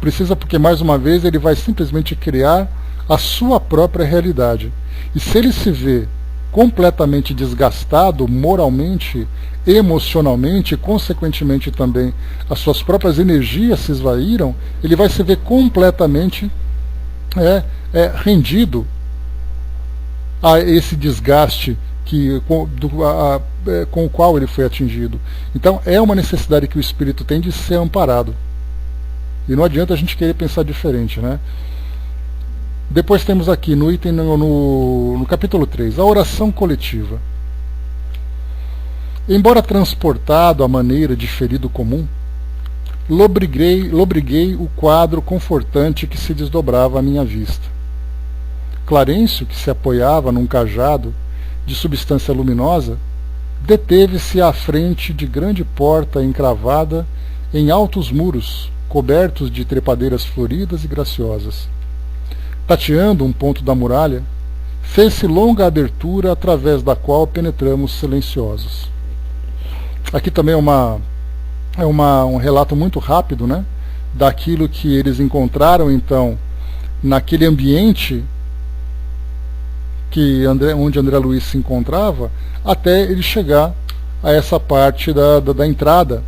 Precisa porque, mais uma vez, ele vai simplesmente criar a sua própria realidade. E se ele se vê completamente desgastado moralmente, emocionalmente, e consequentemente também as suas próprias energias se esvaíram, ele vai se ver completamente rendido a esse desgaste com o qual ele foi atingido. Então é uma necessidade que o espírito tem de ser amparado. E não adianta a gente querer pensar diferente, Depois temos aqui no item no capítulo 3, a oração coletiva. Embora transportado à maneira de ferido comum, lobriguei o quadro confortante que se desdobrava à minha vista. Clarencio, que se apoiava num cajado de substância luminosa, deteve-se à frente de grande porta encravada em altos muros, cobertos de trepadeiras floridas e graciosas. Tateando um ponto da muralha, fez-se longa abertura através da qual penetramos silenciosos. Aqui também é um relato muito rápido, daquilo que eles encontraram então naquele ambiente onde André Luiz se encontrava, até ele chegar a essa parte da entrada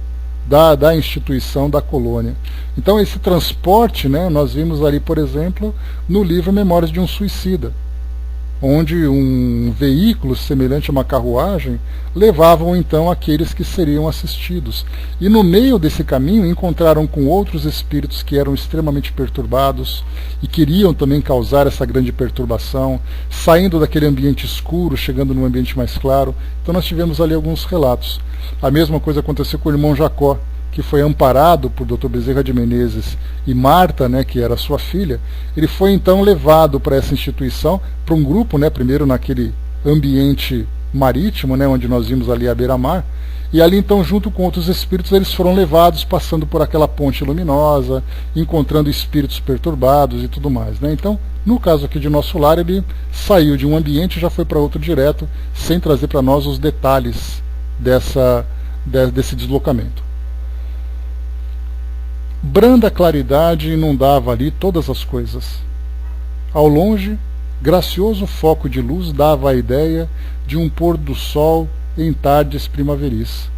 da instituição, da colônia. Então esse transporte, né, nós vimos ali, por exemplo, no livro Memórias de um Suicida, onde um veículo semelhante a uma carruagem levavam então aqueles que seriam assistidos. E no meio desse caminho encontraram com outros espíritos que eram extremamente perturbados e queriam também causar essa grande perturbação, saindo daquele ambiente escuro, chegando num ambiente mais claro. Então nós tivemos ali alguns relatos. A mesma coisa aconteceu com o irmão Jacó, que foi amparado por Dr. Bezerra de Menezes e Marta, né, que era sua filha. Ele foi então levado para essa instituição, para um grupo, né, primeiro naquele ambiente marítimo, né, onde nós vimos ali a beira-mar, e ali então junto com outros espíritos eles foram levados, passando por aquela ponte luminosa, encontrando espíritos perturbados e tudo mais, né? Então, no caso aqui de Nosso Lar, ele saiu de um ambiente e já foi para outro direto, sem trazer para nós os detalhes desse deslocamento. Branda claridade inundava ali todas as coisas. Ao longe, gracioso foco de luz dava a ideia de um pôr do sol em tardes primaveris.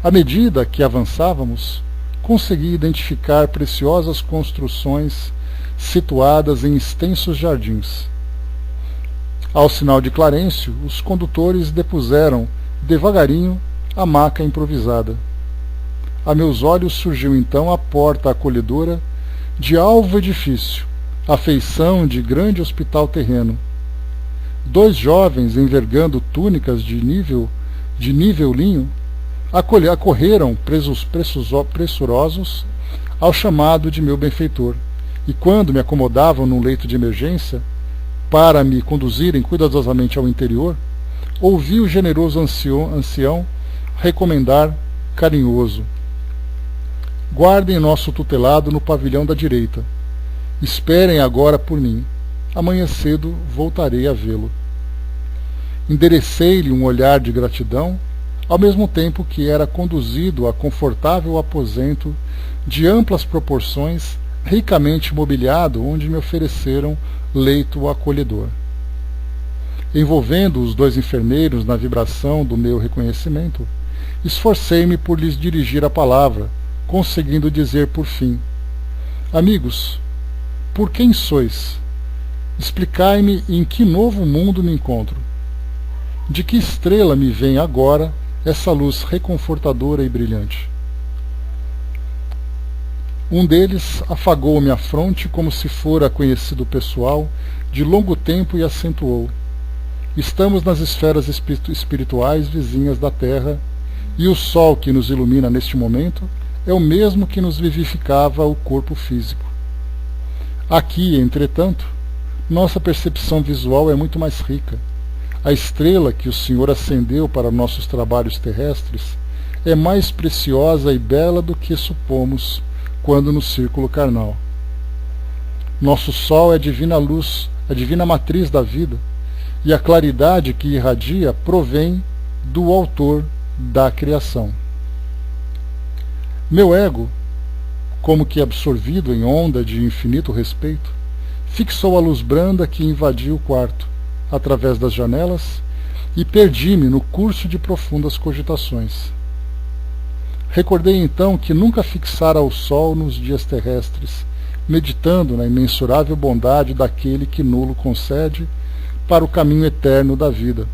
À medida que avançávamos, consegui identificar preciosas construções situadas em extensos jardins. Ao sinal de Clarencio, os condutores depuseram devagarinho a maca improvisada. A meus olhos surgiu então a porta acolhedora de alvo edifício, a feição de grande hospital terreno. 2 jovens envergando túnicas de nível linho acorreram pressurosos ao chamado de meu benfeitor, e quando me acomodavam num leito de emergência para me conduzirem cuidadosamente ao interior, ouvi o generoso ancião recomendar carinhoso: guardem nosso tutelado no pavilhão da direita. Esperem agora por mim. Amanhã cedo voltarei a vê-lo. Enderecei-lhe um olhar de gratidão, ao mesmo tempo que era conduzido a confortável aposento de amplas proporções, ricamente mobiliado, onde me ofereceram leito acolhedor. Envolvendo os 2 enfermeiros na vibração do meu reconhecimento, esforcei-me por lhes dirigir a palavra, conseguindo dizer por fim: amigos, por quem sois? Explicai-me em que novo mundo me encontro. De que estrela me vem agora essa luz reconfortadora e brilhante? Um deles afagou-me a fronte como se fora conhecido pessoal de longo tempo e acentuou: estamos nas esferas espirituais vizinhas da Terra, e o sol que nos ilumina neste momento é o mesmo que nos vivificava o corpo físico. Aqui, entretanto, nossa percepção visual é muito mais rica. A estrela que o Senhor acendeu para nossos trabalhos terrestres é mais preciosa e bela do que supomos quando no círculo carnal. Nosso sol é a divina luz, a divina matriz da vida, e a claridade que irradia provém do Autor da criação. Meu ego, como que absorvido em onda de infinito respeito, fixou a luz branda que invadiu o quarto, através das janelas, e perdi-me no curso de profundas cogitações. Recordei então que nunca fixara o sol nos dias terrestres, meditando na imensurável bondade daquele que nulo concede para o caminho eterno da vida.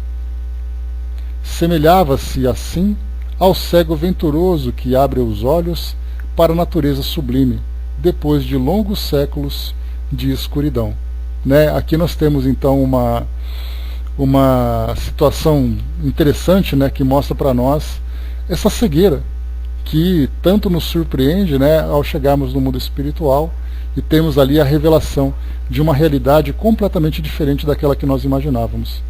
Semelhava-se assim ao cego venturoso que abre os olhos para a natureza sublime, depois de longos séculos de escuridão. Né? Aqui nós temos então uma situação interessante, né, que mostra para nós essa cegueira que tanto nos surpreende, né, ao chegarmos no mundo espiritual e temos ali a revelação de uma realidade completamente diferente daquela que nós imaginávamos.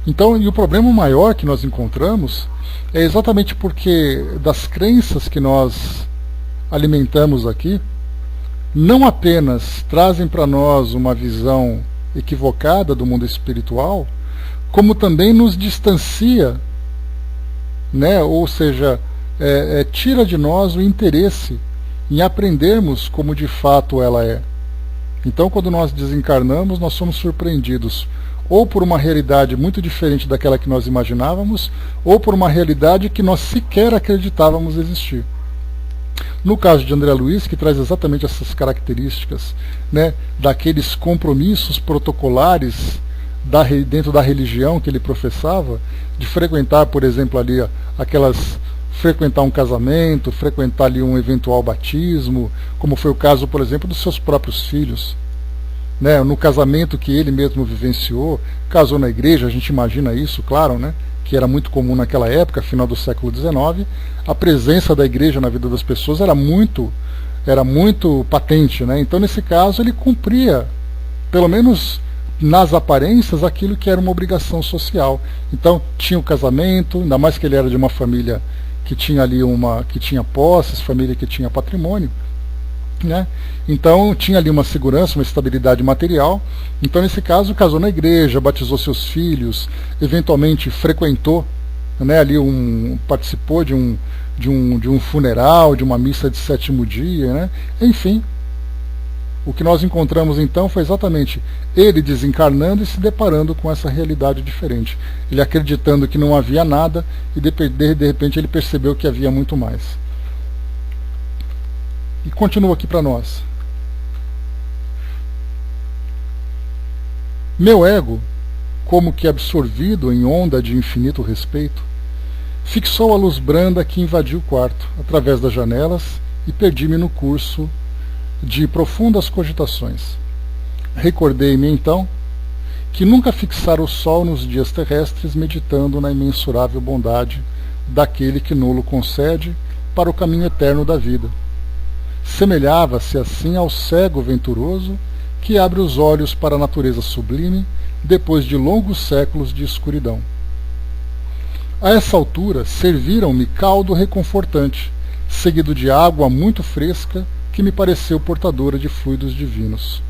Então, e o problema maior que nós encontramos é exatamente porque das crenças que nós alimentamos aqui, não apenas trazem para nós uma visão equivocada do mundo espiritual, como também nos distancia, né? Ou seja, tira de nós o interesse em aprendermos como de fato ela é. Então, quando nós desencarnamos, nós somos surpreendidos ou por uma realidade muito diferente daquela que nós imaginávamos, ou por uma realidade que nós sequer acreditávamos existir. No caso de André Luiz, que traz exatamente essas características, né, daqueles compromissos protocolares dentro da religião que ele professava, de frequentar, por exemplo, ali frequentar um casamento, frequentar ali um eventual batismo, como foi o caso, por exemplo, dos seus próprios filhos. Né, no casamento que ele mesmo vivenciou, casou na igreja, a gente imagina isso, claro, né, que era muito comum naquela época, final do século XIX, a presença da igreja na vida das pessoas era muito patente, né? Então, nesse caso, ele cumpria, pelo menos nas aparências, aquilo que era uma obrigação social. Então, tinha o casamento, ainda mais que ele era de uma família que tinha ali que tinha posses, família que tinha patrimônio, né? Então tinha ali uma segurança, uma estabilidade material. Então, nesse caso, casou na igreja, batizou seus filhos, eventualmente frequentou, né, ali participou de um funeral, de uma missa de sétimo dia, né? Enfim, o que nós encontramos então foi exatamente ele desencarnando e se deparando com essa realidade diferente. Ele acreditando que não havia nada e de repente ele percebeu que havia muito mais. E continua aqui para nós. Meu ego, como que absorvido em onda de infinito respeito, fixou a luz branda que invadiu o quarto, através das janelas, e perdi-me no curso de profundas cogitações. Recordei-me, então, que nunca fixara o sol nos dias terrestres, meditando na imensurável bondade daquele que nolo concede para o caminho eterno da vida. Semelhava-se assim ao cego venturoso que abre os olhos para a natureza sublime depois de longos séculos de escuridão. A essa altura serviram-me caldo reconfortante, seguido de água muito fresca que me pareceu portadora de fluidos divinos.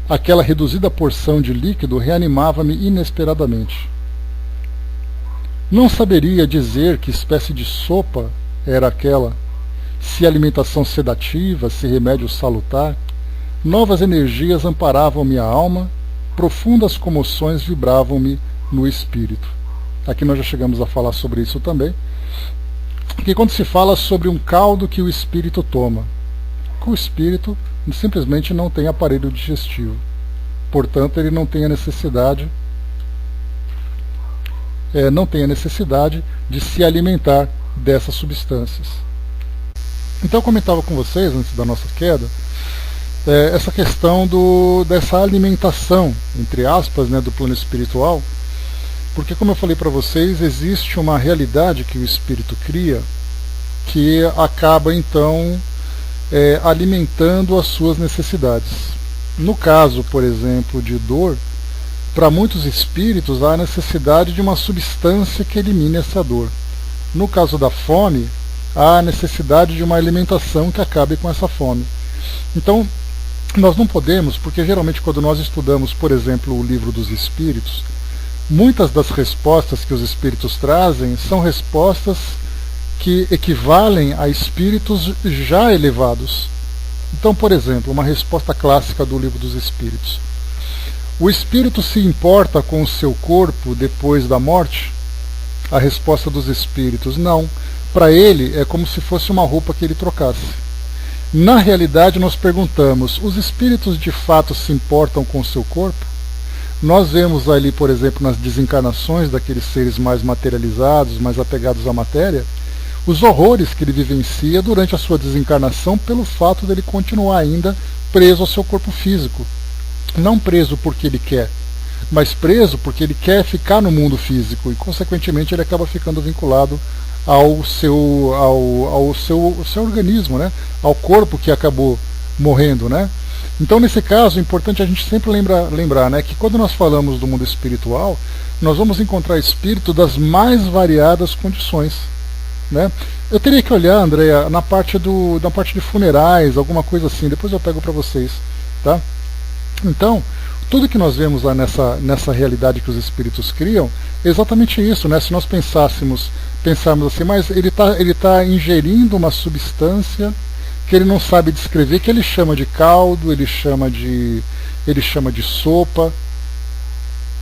Aquela reduzida porção de líquido reanimava-me inesperadamente. Não saberia dizer que espécie de sopa era aquela, se alimentação sedativa, se remédio salutar. Novas energias amparavam-me a alma, profundas comoções vibravam-me no espírito. Aqui nós já chegamos a falar sobre isso também, que quando se fala sobre um caldo que o espírito toma, o espírito simplesmente não tem aparelho digestivo, portanto ele não tem a necessidade de se alimentar dessas substâncias. Então eu comentava com vocês, antes da nossa queda, essa questão dessa alimentação, entre aspas, né, do plano espiritual, porque, como eu falei para vocês, existe uma realidade que o espírito cria que acaba, então, alimentando as suas necessidades. No caso, por exemplo, de dor, para muitos espíritos há a necessidade de uma substância que elimine essa dor. No caso da fome, há a necessidade de uma alimentação que acabe com essa fome. Então, nós não podemos, porque geralmente quando nós estudamos, por exemplo, o livro dos Espíritos, muitas das respostas que os Espíritos trazem são respostas que equivalem a espíritos já elevados. Então, por exemplo, uma resposta clássica do livro dos Espíritos. O espírito se importa com o seu corpo depois da morte? A resposta dos Espíritos, não. Para ele é como se fosse uma roupa que ele trocasse. Na realidade, nós perguntamos, os espíritos de fato se importam com o seu corpo? Nós vemos ali, por exemplo, nas desencarnações daqueles seres mais materializados, mais apegados à matéria, os horrores que ele vivencia durante a sua desencarnação pelo fato dele continuar ainda preso ao seu corpo físico. Não preso porque ele quer, mas preso porque ele quer ficar no mundo físico e, consequentemente, ele acaba ficando vinculado ao seu organismo, né? Ao corpo que acabou morrendo, né? Então, nesse caso, é importante a gente sempre lembrar, né, que quando nós falamos do mundo espiritual, nós vamos encontrar espírito das mais variadas condições, né? Eu teria que olhar, Andréa, na parte de funerais, alguma coisa assim, depois eu pego para vocês, tá? Então, tudo que nós vemos lá nessa realidade que os espíritos criam é exatamente isso, né? Se nós pensarmos assim, mas ele tá ingerindo uma substância que ele não sabe descrever, que ele chama de caldo, ele chama de sopa,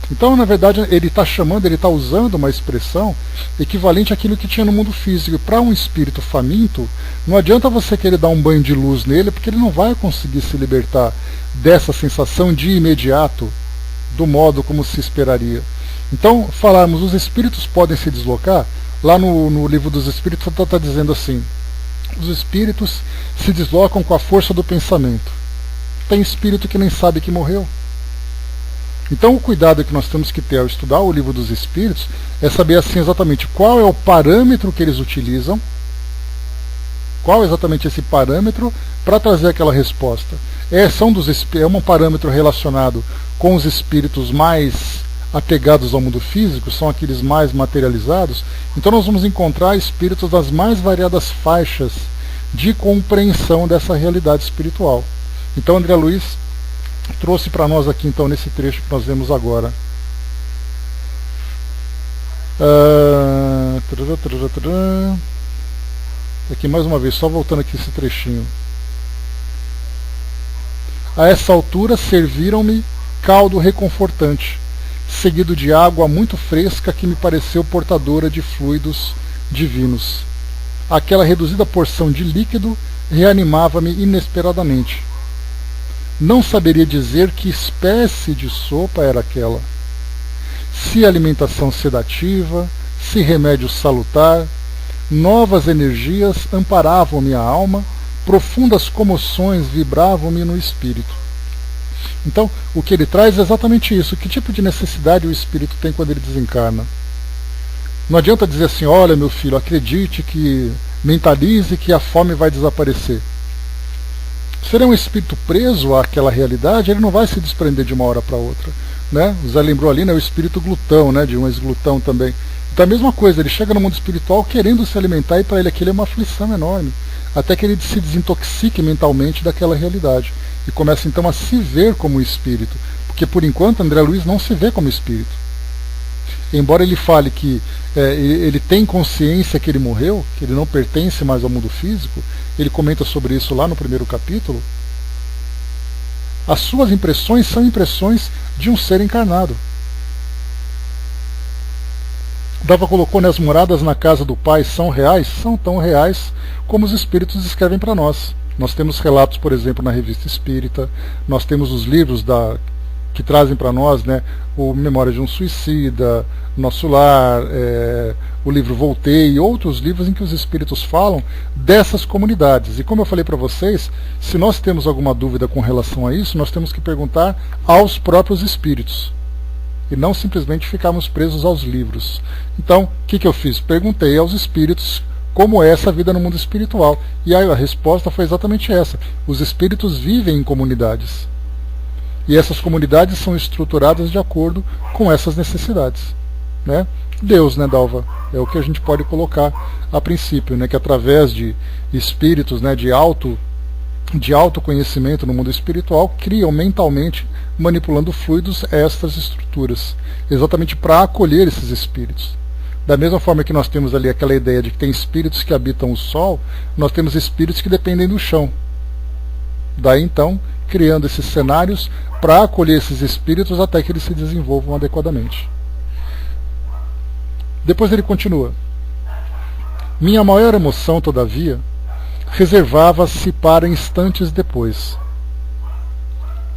Então, na verdade, ele está chamando, ele está usando uma expressão equivalente àquilo que tinha no mundo físico. Para um espírito faminto, não adianta você querer dar um banho de luz nele, porque ele não vai conseguir se libertar dessa sensação de imediato, do modo como se esperaria. Então, falarmos, os espíritos podem se deslocar, lá no livro dos espíritos está dizendo assim, os espíritos se deslocam com a força do pensamento. Tem espírito que nem sabe que morreu. Então o cuidado que nós temos que ter ao estudar o livro dos espíritos é saber assim exatamente qual é o parâmetro que eles utilizam, qual é exatamente esse parâmetro para trazer aquela resposta. É um parâmetro relacionado com os espíritos mais apegados ao mundo físico, são aqueles mais materializados. Então nós vamos encontrar espíritos das mais variadas faixas de compreensão dessa realidade espiritual. Então André Luiz trouxe para nós aqui então nesse trecho que nós vemos agora. Aqui mais uma vez, só voltando aqui esse trechinho. A essa altura serviram-me caldo reconfortante, seguido de água muito fresca que me pareceu portadora de fluidos divinos. Aquela reduzida porção de líquido reanimava-me inesperadamente. Não saberia dizer que espécie de sopa era aquela. Se alimentação sedativa, se remédio salutar, novas energias amparavam minha alma, profundas comoções vibravam-me no espírito. Então, o que ele traz é exatamente isso. Que tipo de necessidade o espírito tem quando ele desencarna? Não adianta dizer assim, olha meu filho, acredite que, mentalize que a fome vai desaparecer. Se ele é um espírito preso àquela realidade, ele não vai se desprender de uma hora para outra. Né? O Zé lembrou ali, né, o espírito glutão, né, de um ex-glutão também. Então a mesma coisa, ele chega no mundo espiritual querendo se alimentar e para ele aquilo é uma aflição enorme. Até que ele se desintoxique mentalmente daquela realidade. E começa então a se ver como espírito. Porque por enquanto André Luiz não se vê como espírito. Embora ele fale que ele tem consciência que ele morreu, que ele não pertence mais ao mundo físico, ele comenta sobre isso lá no primeiro capítulo, as suas impressões são impressões de um ser encarnado. Dava colocou, né, as moradas na casa do Pai são reais? São tão reais como os espíritos escrevem para nós. Nós temos relatos, por exemplo, na Revista Espírita, nós temos os livros que trazem para nós, né, o Memória de um Suicida, Nosso Lar, o livro Voltei e outros livros em que os espíritos falam dessas comunidades. E como eu falei para vocês, se nós temos alguma dúvida com relação a isso, nós temos que perguntar aos próprios espíritos e não simplesmente ficarmos presos aos livros. Então, o que eu fiz? Perguntei aos espíritos como é essa vida no mundo espiritual. E aí a resposta foi exatamente essa. Os espíritos vivem em comunidades. E essas comunidades são estruturadas de acordo com essas necessidades. Né? Deus, né, Dalva? É o que a gente pode colocar a princípio, né, que através de espíritos, né, de autoconhecimento no mundo espiritual, criam mentalmente, manipulando fluidos, estas estruturas, exatamente para acolher esses espíritos. Da mesma forma que nós temos ali aquela ideia de que tem espíritos que habitam o sol, nós temos espíritos que dependem do chão. Daí então, criando esses cenários para acolher esses espíritos até que eles se desenvolvam adequadamente. Depois ele continua. Minha maior emoção, todavia, reservava-se para instantes depois.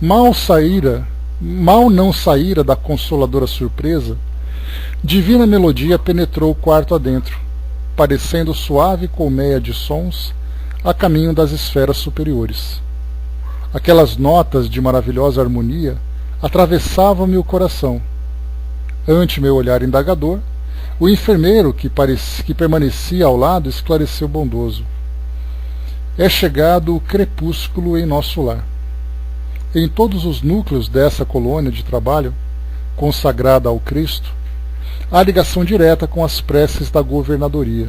Mal não saíra da consoladora surpresa, divina melodia penetrou o quarto adentro, parecendo suave colmeia de sons a caminho das esferas superiores. Aquelas notas de maravilhosa harmonia atravessavam-me o coração. Ante meu olhar indagador, o enfermeiro que permanecia ao lado esclareceu bondoso. É chegado o crepúsculo em nosso lar. Em todos os núcleos dessa colônia de trabalho, consagrada ao Cristo, há ligação direta com as preces da governadoria.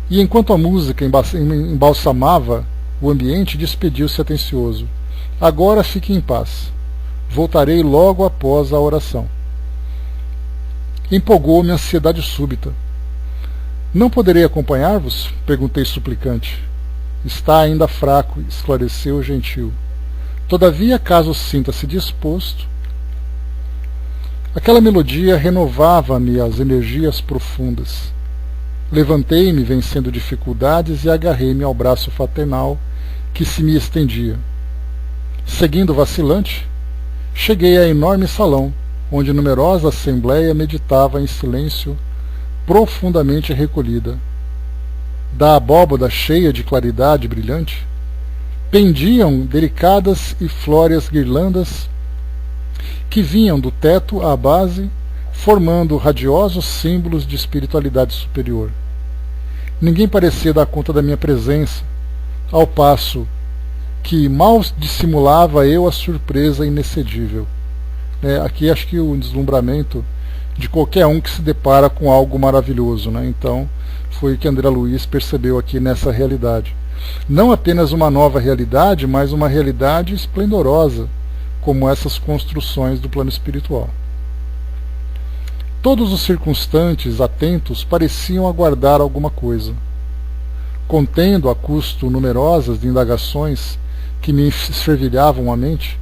E enquanto a música embalsamava o ambiente, despediu-se atencioso. Agora fique em paz. Voltarei logo após a oração. Empolgou-me a ansiedade súbita. Não poderei acompanhar-vos? Perguntei suplicante. Está ainda fraco, esclareceu o gentil. Todavia, caso sinta-se disposto, Aquela melodia renovava-me as energias profundas. Levantei-me vencendo dificuldades e agarrei-me ao braço fraternal que se me estendia. Seguindo vacilante, cheguei a enorme salão, onde numerosa assembleia meditava em silêncio, profundamente recolhida. Da abóbada cheia de claridade brilhante, pendiam delicadas e flóreas guirlandas que vinham do teto à base, formando radiosos símbolos de espiritualidade superior. Ninguém parecia dar conta da minha presença, ao passo que mal dissimulava eu a surpresa inexcedível. Aqui acho que o deslumbramento de qualquer um que se depara com algo maravilhoso. Então, foi o que André Luiz percebeu aqui nessa realidade. Não apenas uma nova realidade, mas uma realidade esplendorosa, como essas construções do plano espiritual. Todos os circunstantes atentos pareciam aguardar alguma coisa. Contendo a custo numerosas de indagações que me esfervilhavam a mente,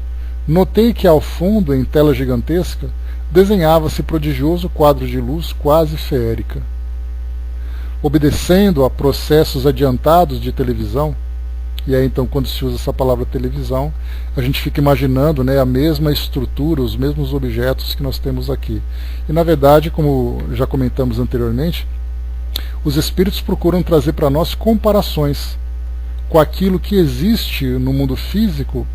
notei que ao fundo, em tela gigantesca, desenhava-se prodigioso quadro de luz quase feérica. Obedecendo a processos adiantados de televisão, e aí então quando se usa essa palavra televisão, a gente fica imaginando, a mesma estrutura, os mesmos objetos que nós temos aqui. E na verdade, como já comentamos anteriormente, os espíritos procuram trazer para nós comparações com aquilo que existe no mundo físico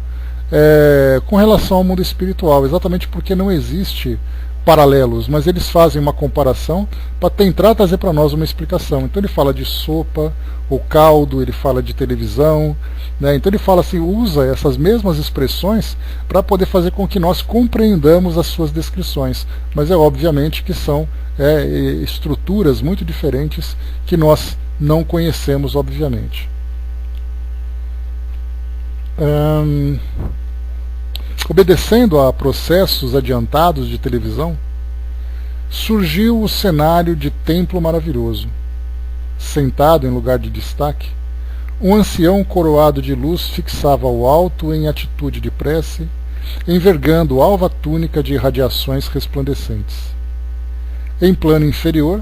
com relação ao mundo espiritual, exatamente porque não existe paralelos, mas eles fazem uma comparação para tentar trazer para nós uma explicação. Então ele fala de sopa ou caldo, ele fala de televisão, então ele fala assim, usa essas mesmas expressões para poder fazer com que nós compreendamos as suas descrições, mas obviamente que são estruturas muito diferentes que nós não conhecemos, obviamente. Obedecendo a processos adiantados de televisão, surgiu o cenário de templo maravilhoso. Sentado em lugar de destaque, um ancião coroado de luz fixava ao alto em atitude de prece, envergando alva túnica de radiações resplandecentes. Em plano inferior,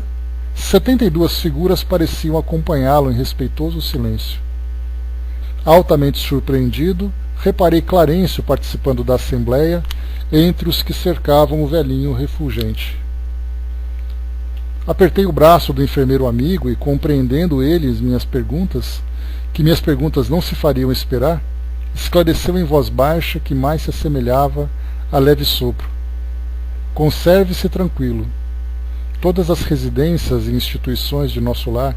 72 figuras pareciam acompanhá-lo em respeitoso silêncio. Altamente surpreendido, reparei Clarencio participando da assembleia entre os que cercavam o velhinho refulgente. Apertei o braço do enfermeiro amigo e, compreendendo ele que minhas perguntas não se fariam esperar, esclareceu em voz baixa que mais se assemelhava a leve sopro. Conserve-se tranquilo. Todas as residências e instituições de nosso lar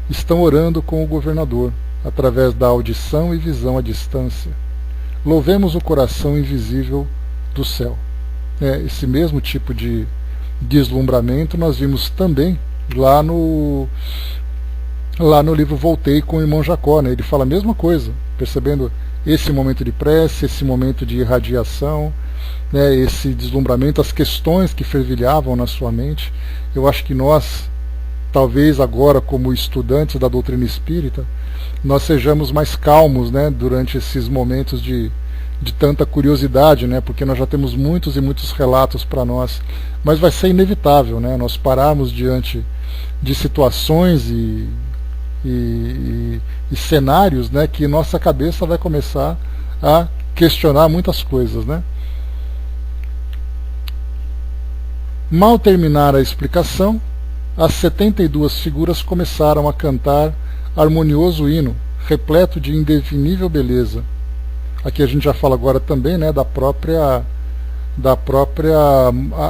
estão orando com o governador, através da audição e visão à distância. Louvemos o coração invisível do céu. Esse mesmo tipo de deslumbramento nós vimos também lá no livro Voltei com o irmão Jacó. Ele fala a mesma coisa, percebendo esse momento de prece, esse momento de irradiação, esse deslumbramento, as questões que fervilhavam na sua mente. Eu acho que nós, talvez agora como estudantes da doutrina espírita, nós sejamos mais calmos durante esses momentos de tanta curiosidade, porque nós já temos muitos e muitos relatos para nós, mas vai ser inevitável nós pararmos diante de situações e cenários que nossa cabeça vai começar a questionar muitas coisas. Mal terminara a explicação, as 72 figuras começaram a cantar harmonioso hino, repleto de indefinível beleza. Aqui a gente já fala agora também da própria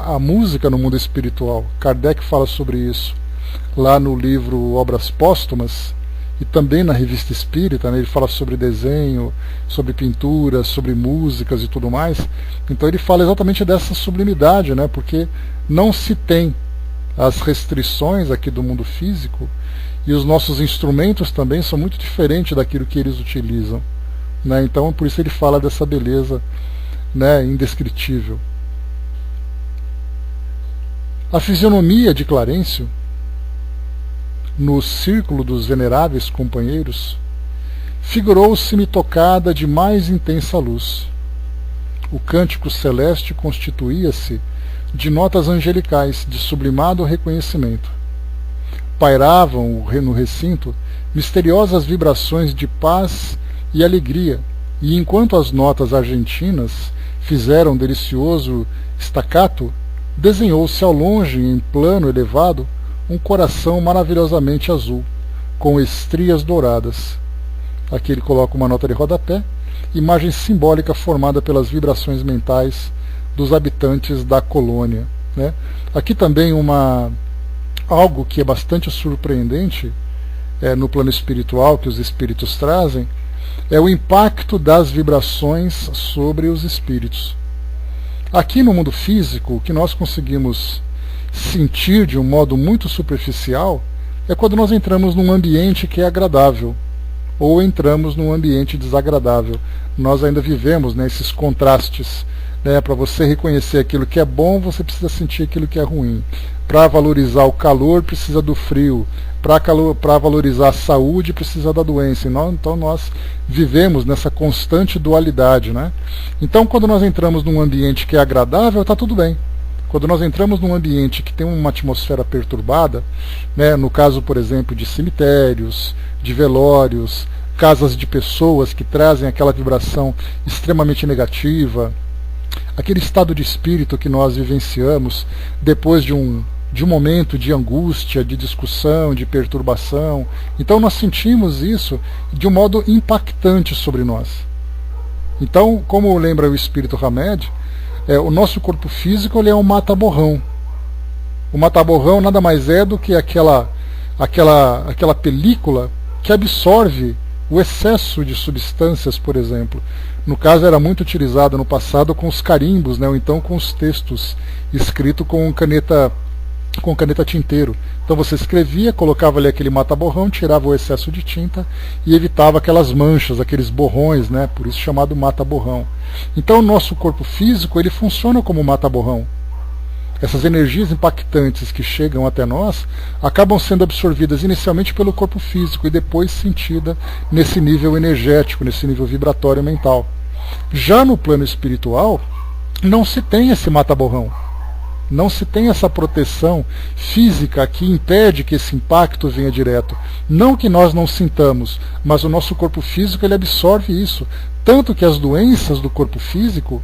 a música no mundo espiritual. Kardec fala sobre isso lá no livro Obras Póstumas e também na Revista Espírita. Ele fala sobre desenho, sobre pintura, sobre músicas e tudo mais. Então ele fala exatamente dessa sublimidade, porque não se tem as restrições aqui do mundo físico, e os nossos instrumentos também são muito diferentes daquilo que eles utilizam. Então, por isso ele fala dessa beleza indescritível. A fisionomia de Clarencio, no círculo dos veneráveis companheiros, figurou-se-me tocada de mais intensa luz. O cântico celeste constituía-se de notas angelicais, de sublimado reconhecimento. Pairavam no recinto misteriosas vibrações de paz e alegria, e enquanto as notas argentinas fizeram um delicioso staccato, desenhou-se ao longe, em plano elevado, um coração maravilhosamente azul, com estrias douradas. Aqui ele coloca uma nota de rodapé, imagem simbólica formada pelas vibrações mentais dos habitantes da colônia, né? Aqui também algo que é bastante surpreendente no plano espiritual, que os espíritos trazem, é o impacto das vibrações sobre os espíritos. Aqui no mundo físico, o que nós conseguimos sentir de um modo muito superficial é quando nós entramos num ambiente que é agradável, ou entramos num ambiente desagradável. Nós ainda vivemos, né, esses contrastes. Para você reconhecer aquilo que é bom, você precisa sentir aquilo que é ruim. Para valorizar o calor, precisa do frio. Para valorizar a saúde, precisa da doença. Então nós vivemos nessa constante dualidade, né? Então quando nós entramos num ambiente que é agradável, está tudo bem. Quando nós entramos num ambiente que tem uma atmosfera perturbada, né, no caso, por exemplo, de cemitérios, de velórios, casas de pessoas que trazem aquela vibração extremamente negativa, aquele estado de espírito que nós vivenciamos depois de um momento de angústia, de discussão, de perturbação. Então nós sentimos isso de um modo impactante sobre nós. Então, como lembra o espírito Hamed, o nosso corpo físico ele é um mata-borrão. O mata-borrão nada mais é do que aquela película que absorve o excesso de substâncias, por exemplo. No caso, era muito utilizado no passado com os carimbos, né, ou então com os textos escritos com caneta tinteiro. Então você escrevia, colocava ali aquele mata-borrão, tirava o excesso de tinta e evitava aquelas manchas, aqueles borrões, né, por isso chamado mata-borrão. Então o nosso corpo físico ele funciona como mata-borrão. Essas energias impactantes que chegam até nós acabam sendo absorvidas inicialmente pelo corpo físico e depois sentida nesse nível energético, nesse nível vibratório mental. Já no plano espiritual, não se tem esse mata-borrão. Não se tem essa proteção física que impede que esse impacto venha direto. Não que nós não sintamos, mas o nosso corpo físico ele absorve isso. Tanto que as doenças do corpo físico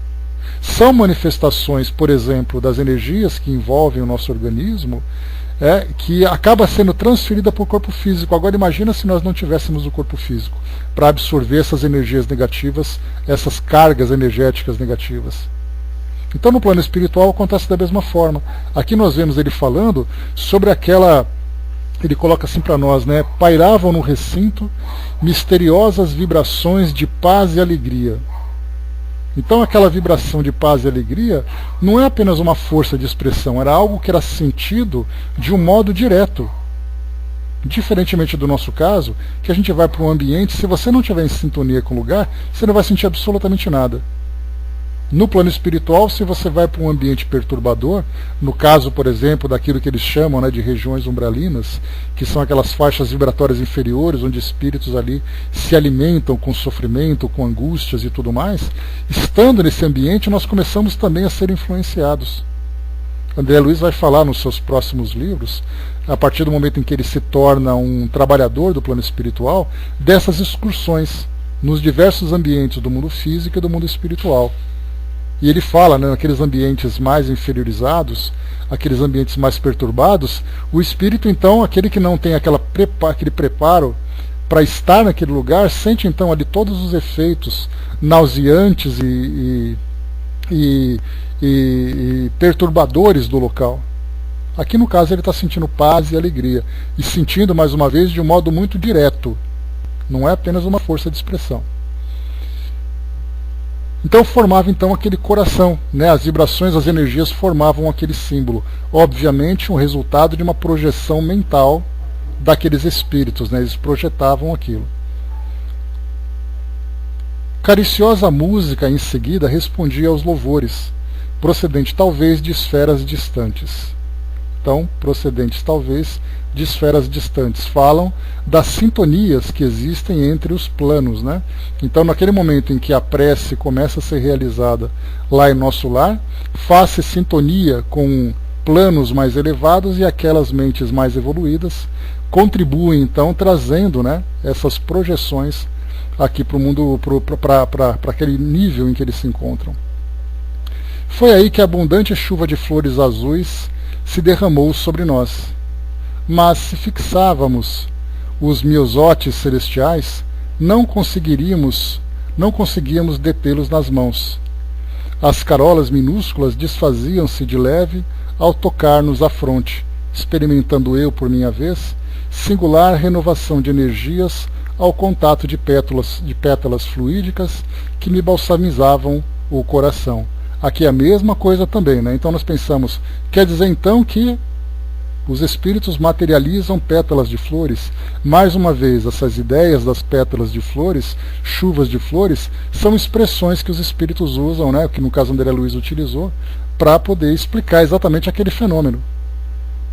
são manifestações, por exemplo, das energias que envolvem o nosso organismo, que acaba sendo transferida para o corpo físico. Agora imagina se nós não tivéssemos o corpo físico para absorver essas energias negativas, essas cargas energéticas negativas. Então no plano espiritual acontece da mesma forma. Aqui nós vemos ele falando sobre ele coloca assim para nós, né? Pairavam no recinto misteriosas vibrações de paz e alegria. Então aquela vibração de paz e alegria não é apenas uma força de expressão, era algo que era sentido de um modo direto. Diferentemente do nosso caso, que a gente vai para um ambiente, se você não estiver em sintonia com o lugar, você não vai sentir absolutamente nada. No plano espiritual, se você vai para um ambiente perturbador, no caso, por exemplo, daquilo que eles chamam, né, de regiões umbralinas, que são aquelas faixas vibratórias inferiores, onde espíritos ali se alimentam com sofrimento, com angústias e tudo mais, estando nesse ambiente, nós começamos também a ser influenciados. André Luiz vai falar nos seus próximos livros, a partir do momento em que ele se torna um trabalhador do plano espiritual, dessas excursões nos diversos ambientes do mundo físico e do mundo espiritual. E ele fala, né, naqueles ambientes mais inferiorizados, aqueles ambientes mais perturbados, o espírito, então, aquele que não tem aquele preparo para estar naquele lugar, sente então ali todos os efeitos nauseantes e perturbadores do local. Aqui no caso ele está sentindo paz e alegria, e sentindo mais uma vez de um modo muito direto, não é apenas uma força de expressão. Então formava então aquele coração, né? As vibrações, as energias formavam aquele símbolo. Obviamente um resultado de uma projeção mental daqueles espíritos, né? Eles projetavam aquilo. Cariciosa música em seguida respondia aos louvores, procedente talvez de esferas distantes. então procedentes talvez de esferas distantes. Falam das sintonias que existem entre os planos, né? Então, naquele momento em que a prece começa a ser realizada lá em nosso lar, faz-se sintonia com planos mais elevados e aquelas mentes mais evoluídas contribuem, então, trazendo, né, essas projeções aqui para o mundo, para aquele nível em que eles se encontram. Foi aí que a abundante chuva de flores azuis se derramou sobre nós. Mas se fixávamos os miosotes celestiais, não conseguíamos detê-los nas mãos. As carolas minúsculas desfaziam-se de leve ao tocar-nos a fronte, experimentando eu, por minha vez, singular renovação de energias ao contato de pétalas fluídicas que me balsamizavam o coração. Aqui é a mesma coisa também, né? Então nós pensamos, quer dizer então que os espíritos materializam pétalas de flores. Mais uma vez, essas ideias das pétalas de flores, chuvas de flores, são expressões que os espíritos usam, né, que no caso André Luiz utilizou, para poder explicar exatamente aquele fenômeno.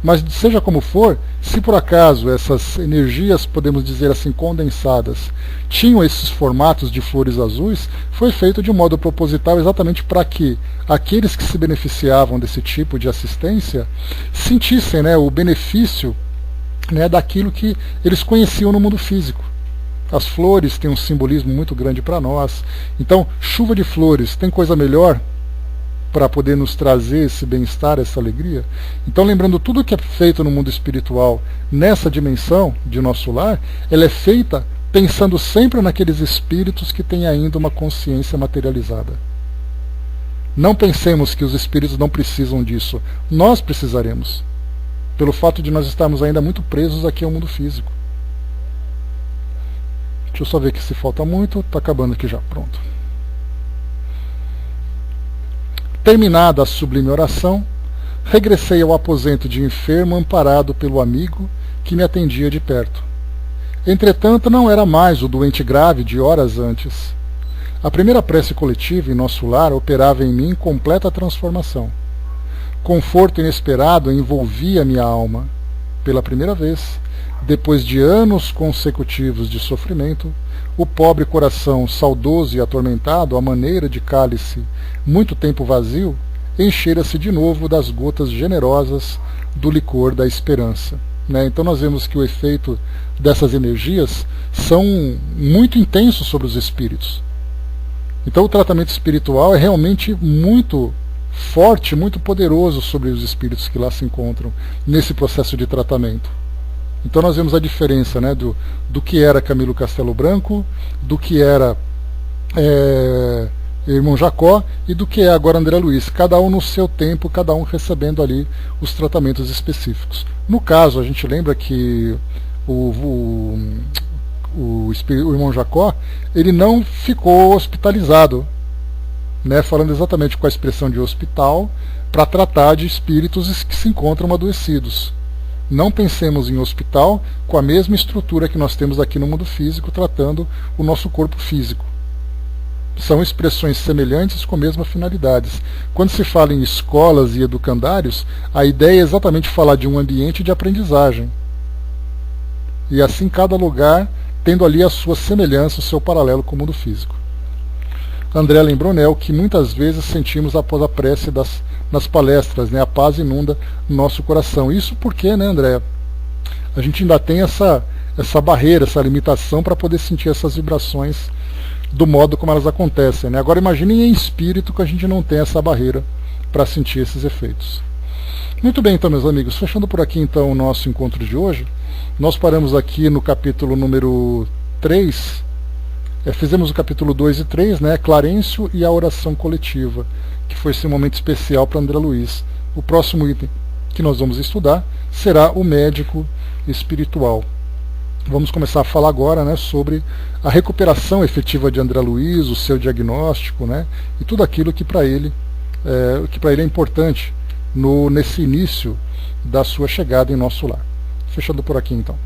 Mas seja como for, se por acaso essas energias, podemos dizer assim, condensadas, tinham esses formatos de flores azuis, foi feito de um modo proposital exatamente para que aqueles que se beneficiavam desse tipo de assistência sentissem, né, o benefício, né, daquilo que eles conheciam no mundo físico. As flores têm um simbolismo muito grande para nós. Então, chuva de flores, tem coisa melhor para poder nos trazer esse bem-estar, essa alegria? Então, lembrando, tudo que é feito no mundo espiritual, nessa dimensão de nosso lar, ela é feita pensando sempre naqueles espíritos que têm ainda uma consciência materializada. Não pensemos que os espíritos não precisam disso. Nós precisaremos, pelo fato de nós estarmos ainda muito presos aqui ao mundo físico. Deixa eu só ver aqui se falta muito. Está acabando aqui já, pronto. Terminada a sublime oração, regressei ao aposento de enfermo amparado pelo amigo que me atendia de perto. Entretanto, não era mais o doente grave de horas antes. A primeira prece coletiva em nosso lar operava em mim completa transformação. Conforto inesperado envolvia minha alma. Pela primeira vez, depois de anos consecutivos de sofrimento, o pobre coração, saudoso e atormentado, à maneira de cálice muito tempo vazio, enchera-se de novo das gotas generosas do licor da esperança. Né? Então nós vemos que o efeito dessas energias são muito intensos sobre os espíritos. Então o tratamento espiritual é realmente muito forte, muito poderoso sobre os espíritos que lá se encontram nesse processo de tratamento. Então nós vemos a diferença, né, do que era Camilo Castelo Branco, do que era Irmão Jacó e do que é agora André Luiz, cada um no seu tempo, cada um recebendo ali os tratamentos específicos. No caso, a gente lembra que o Irmão Jacó, ele não ficou hospitalizado, né, falando exatamente com a expressão de hospital, para tratar de espíritos que se encontram adoecidos. Não pensemos em hospital com a mesma estrutura que nós temos aqui no mundo físico, tratando o nosso corpo físico. São expressões semelhantes com a mesma finalidades. Quando se fala em escolas e educandários, a ideia é exatamente falar de um ambiente de aprendizagem. E assim cada lugar tendo ali a sua semelhança, o seu paralelo com o mundo físico. André lembrou, né, o que muitas vezes sentimos após a prece nas palestras, né, a paz inunda nosso coração. Isso porque, né, André, a gente ainda tem essa barreira, essa limitação para poder sentir essas vibrações do modo como elas acontecem. Né? Agora imaginem em espírito que a gente não tem essa barreira para sentir esses efeitos. Muito bem, então, meus amigos, fechando por aqui então o nosso encontro de hoje, nós paramos aqui no capítulo número 3, fizemos o capítulo 2 e 3, né, Clarencio e a oração coletiva, que foi esse momento especial para André Luiz. O próximo item que nós vamos estudar será o médico espiritual. Vamos começar a falar agora, né, sobre a recuperação efetiva de André Luiz, o seu diagnóstico, né, e tudo aquilo que para ele é importante nesse início da sua chegada em nosso lar. Fechando por aqui então.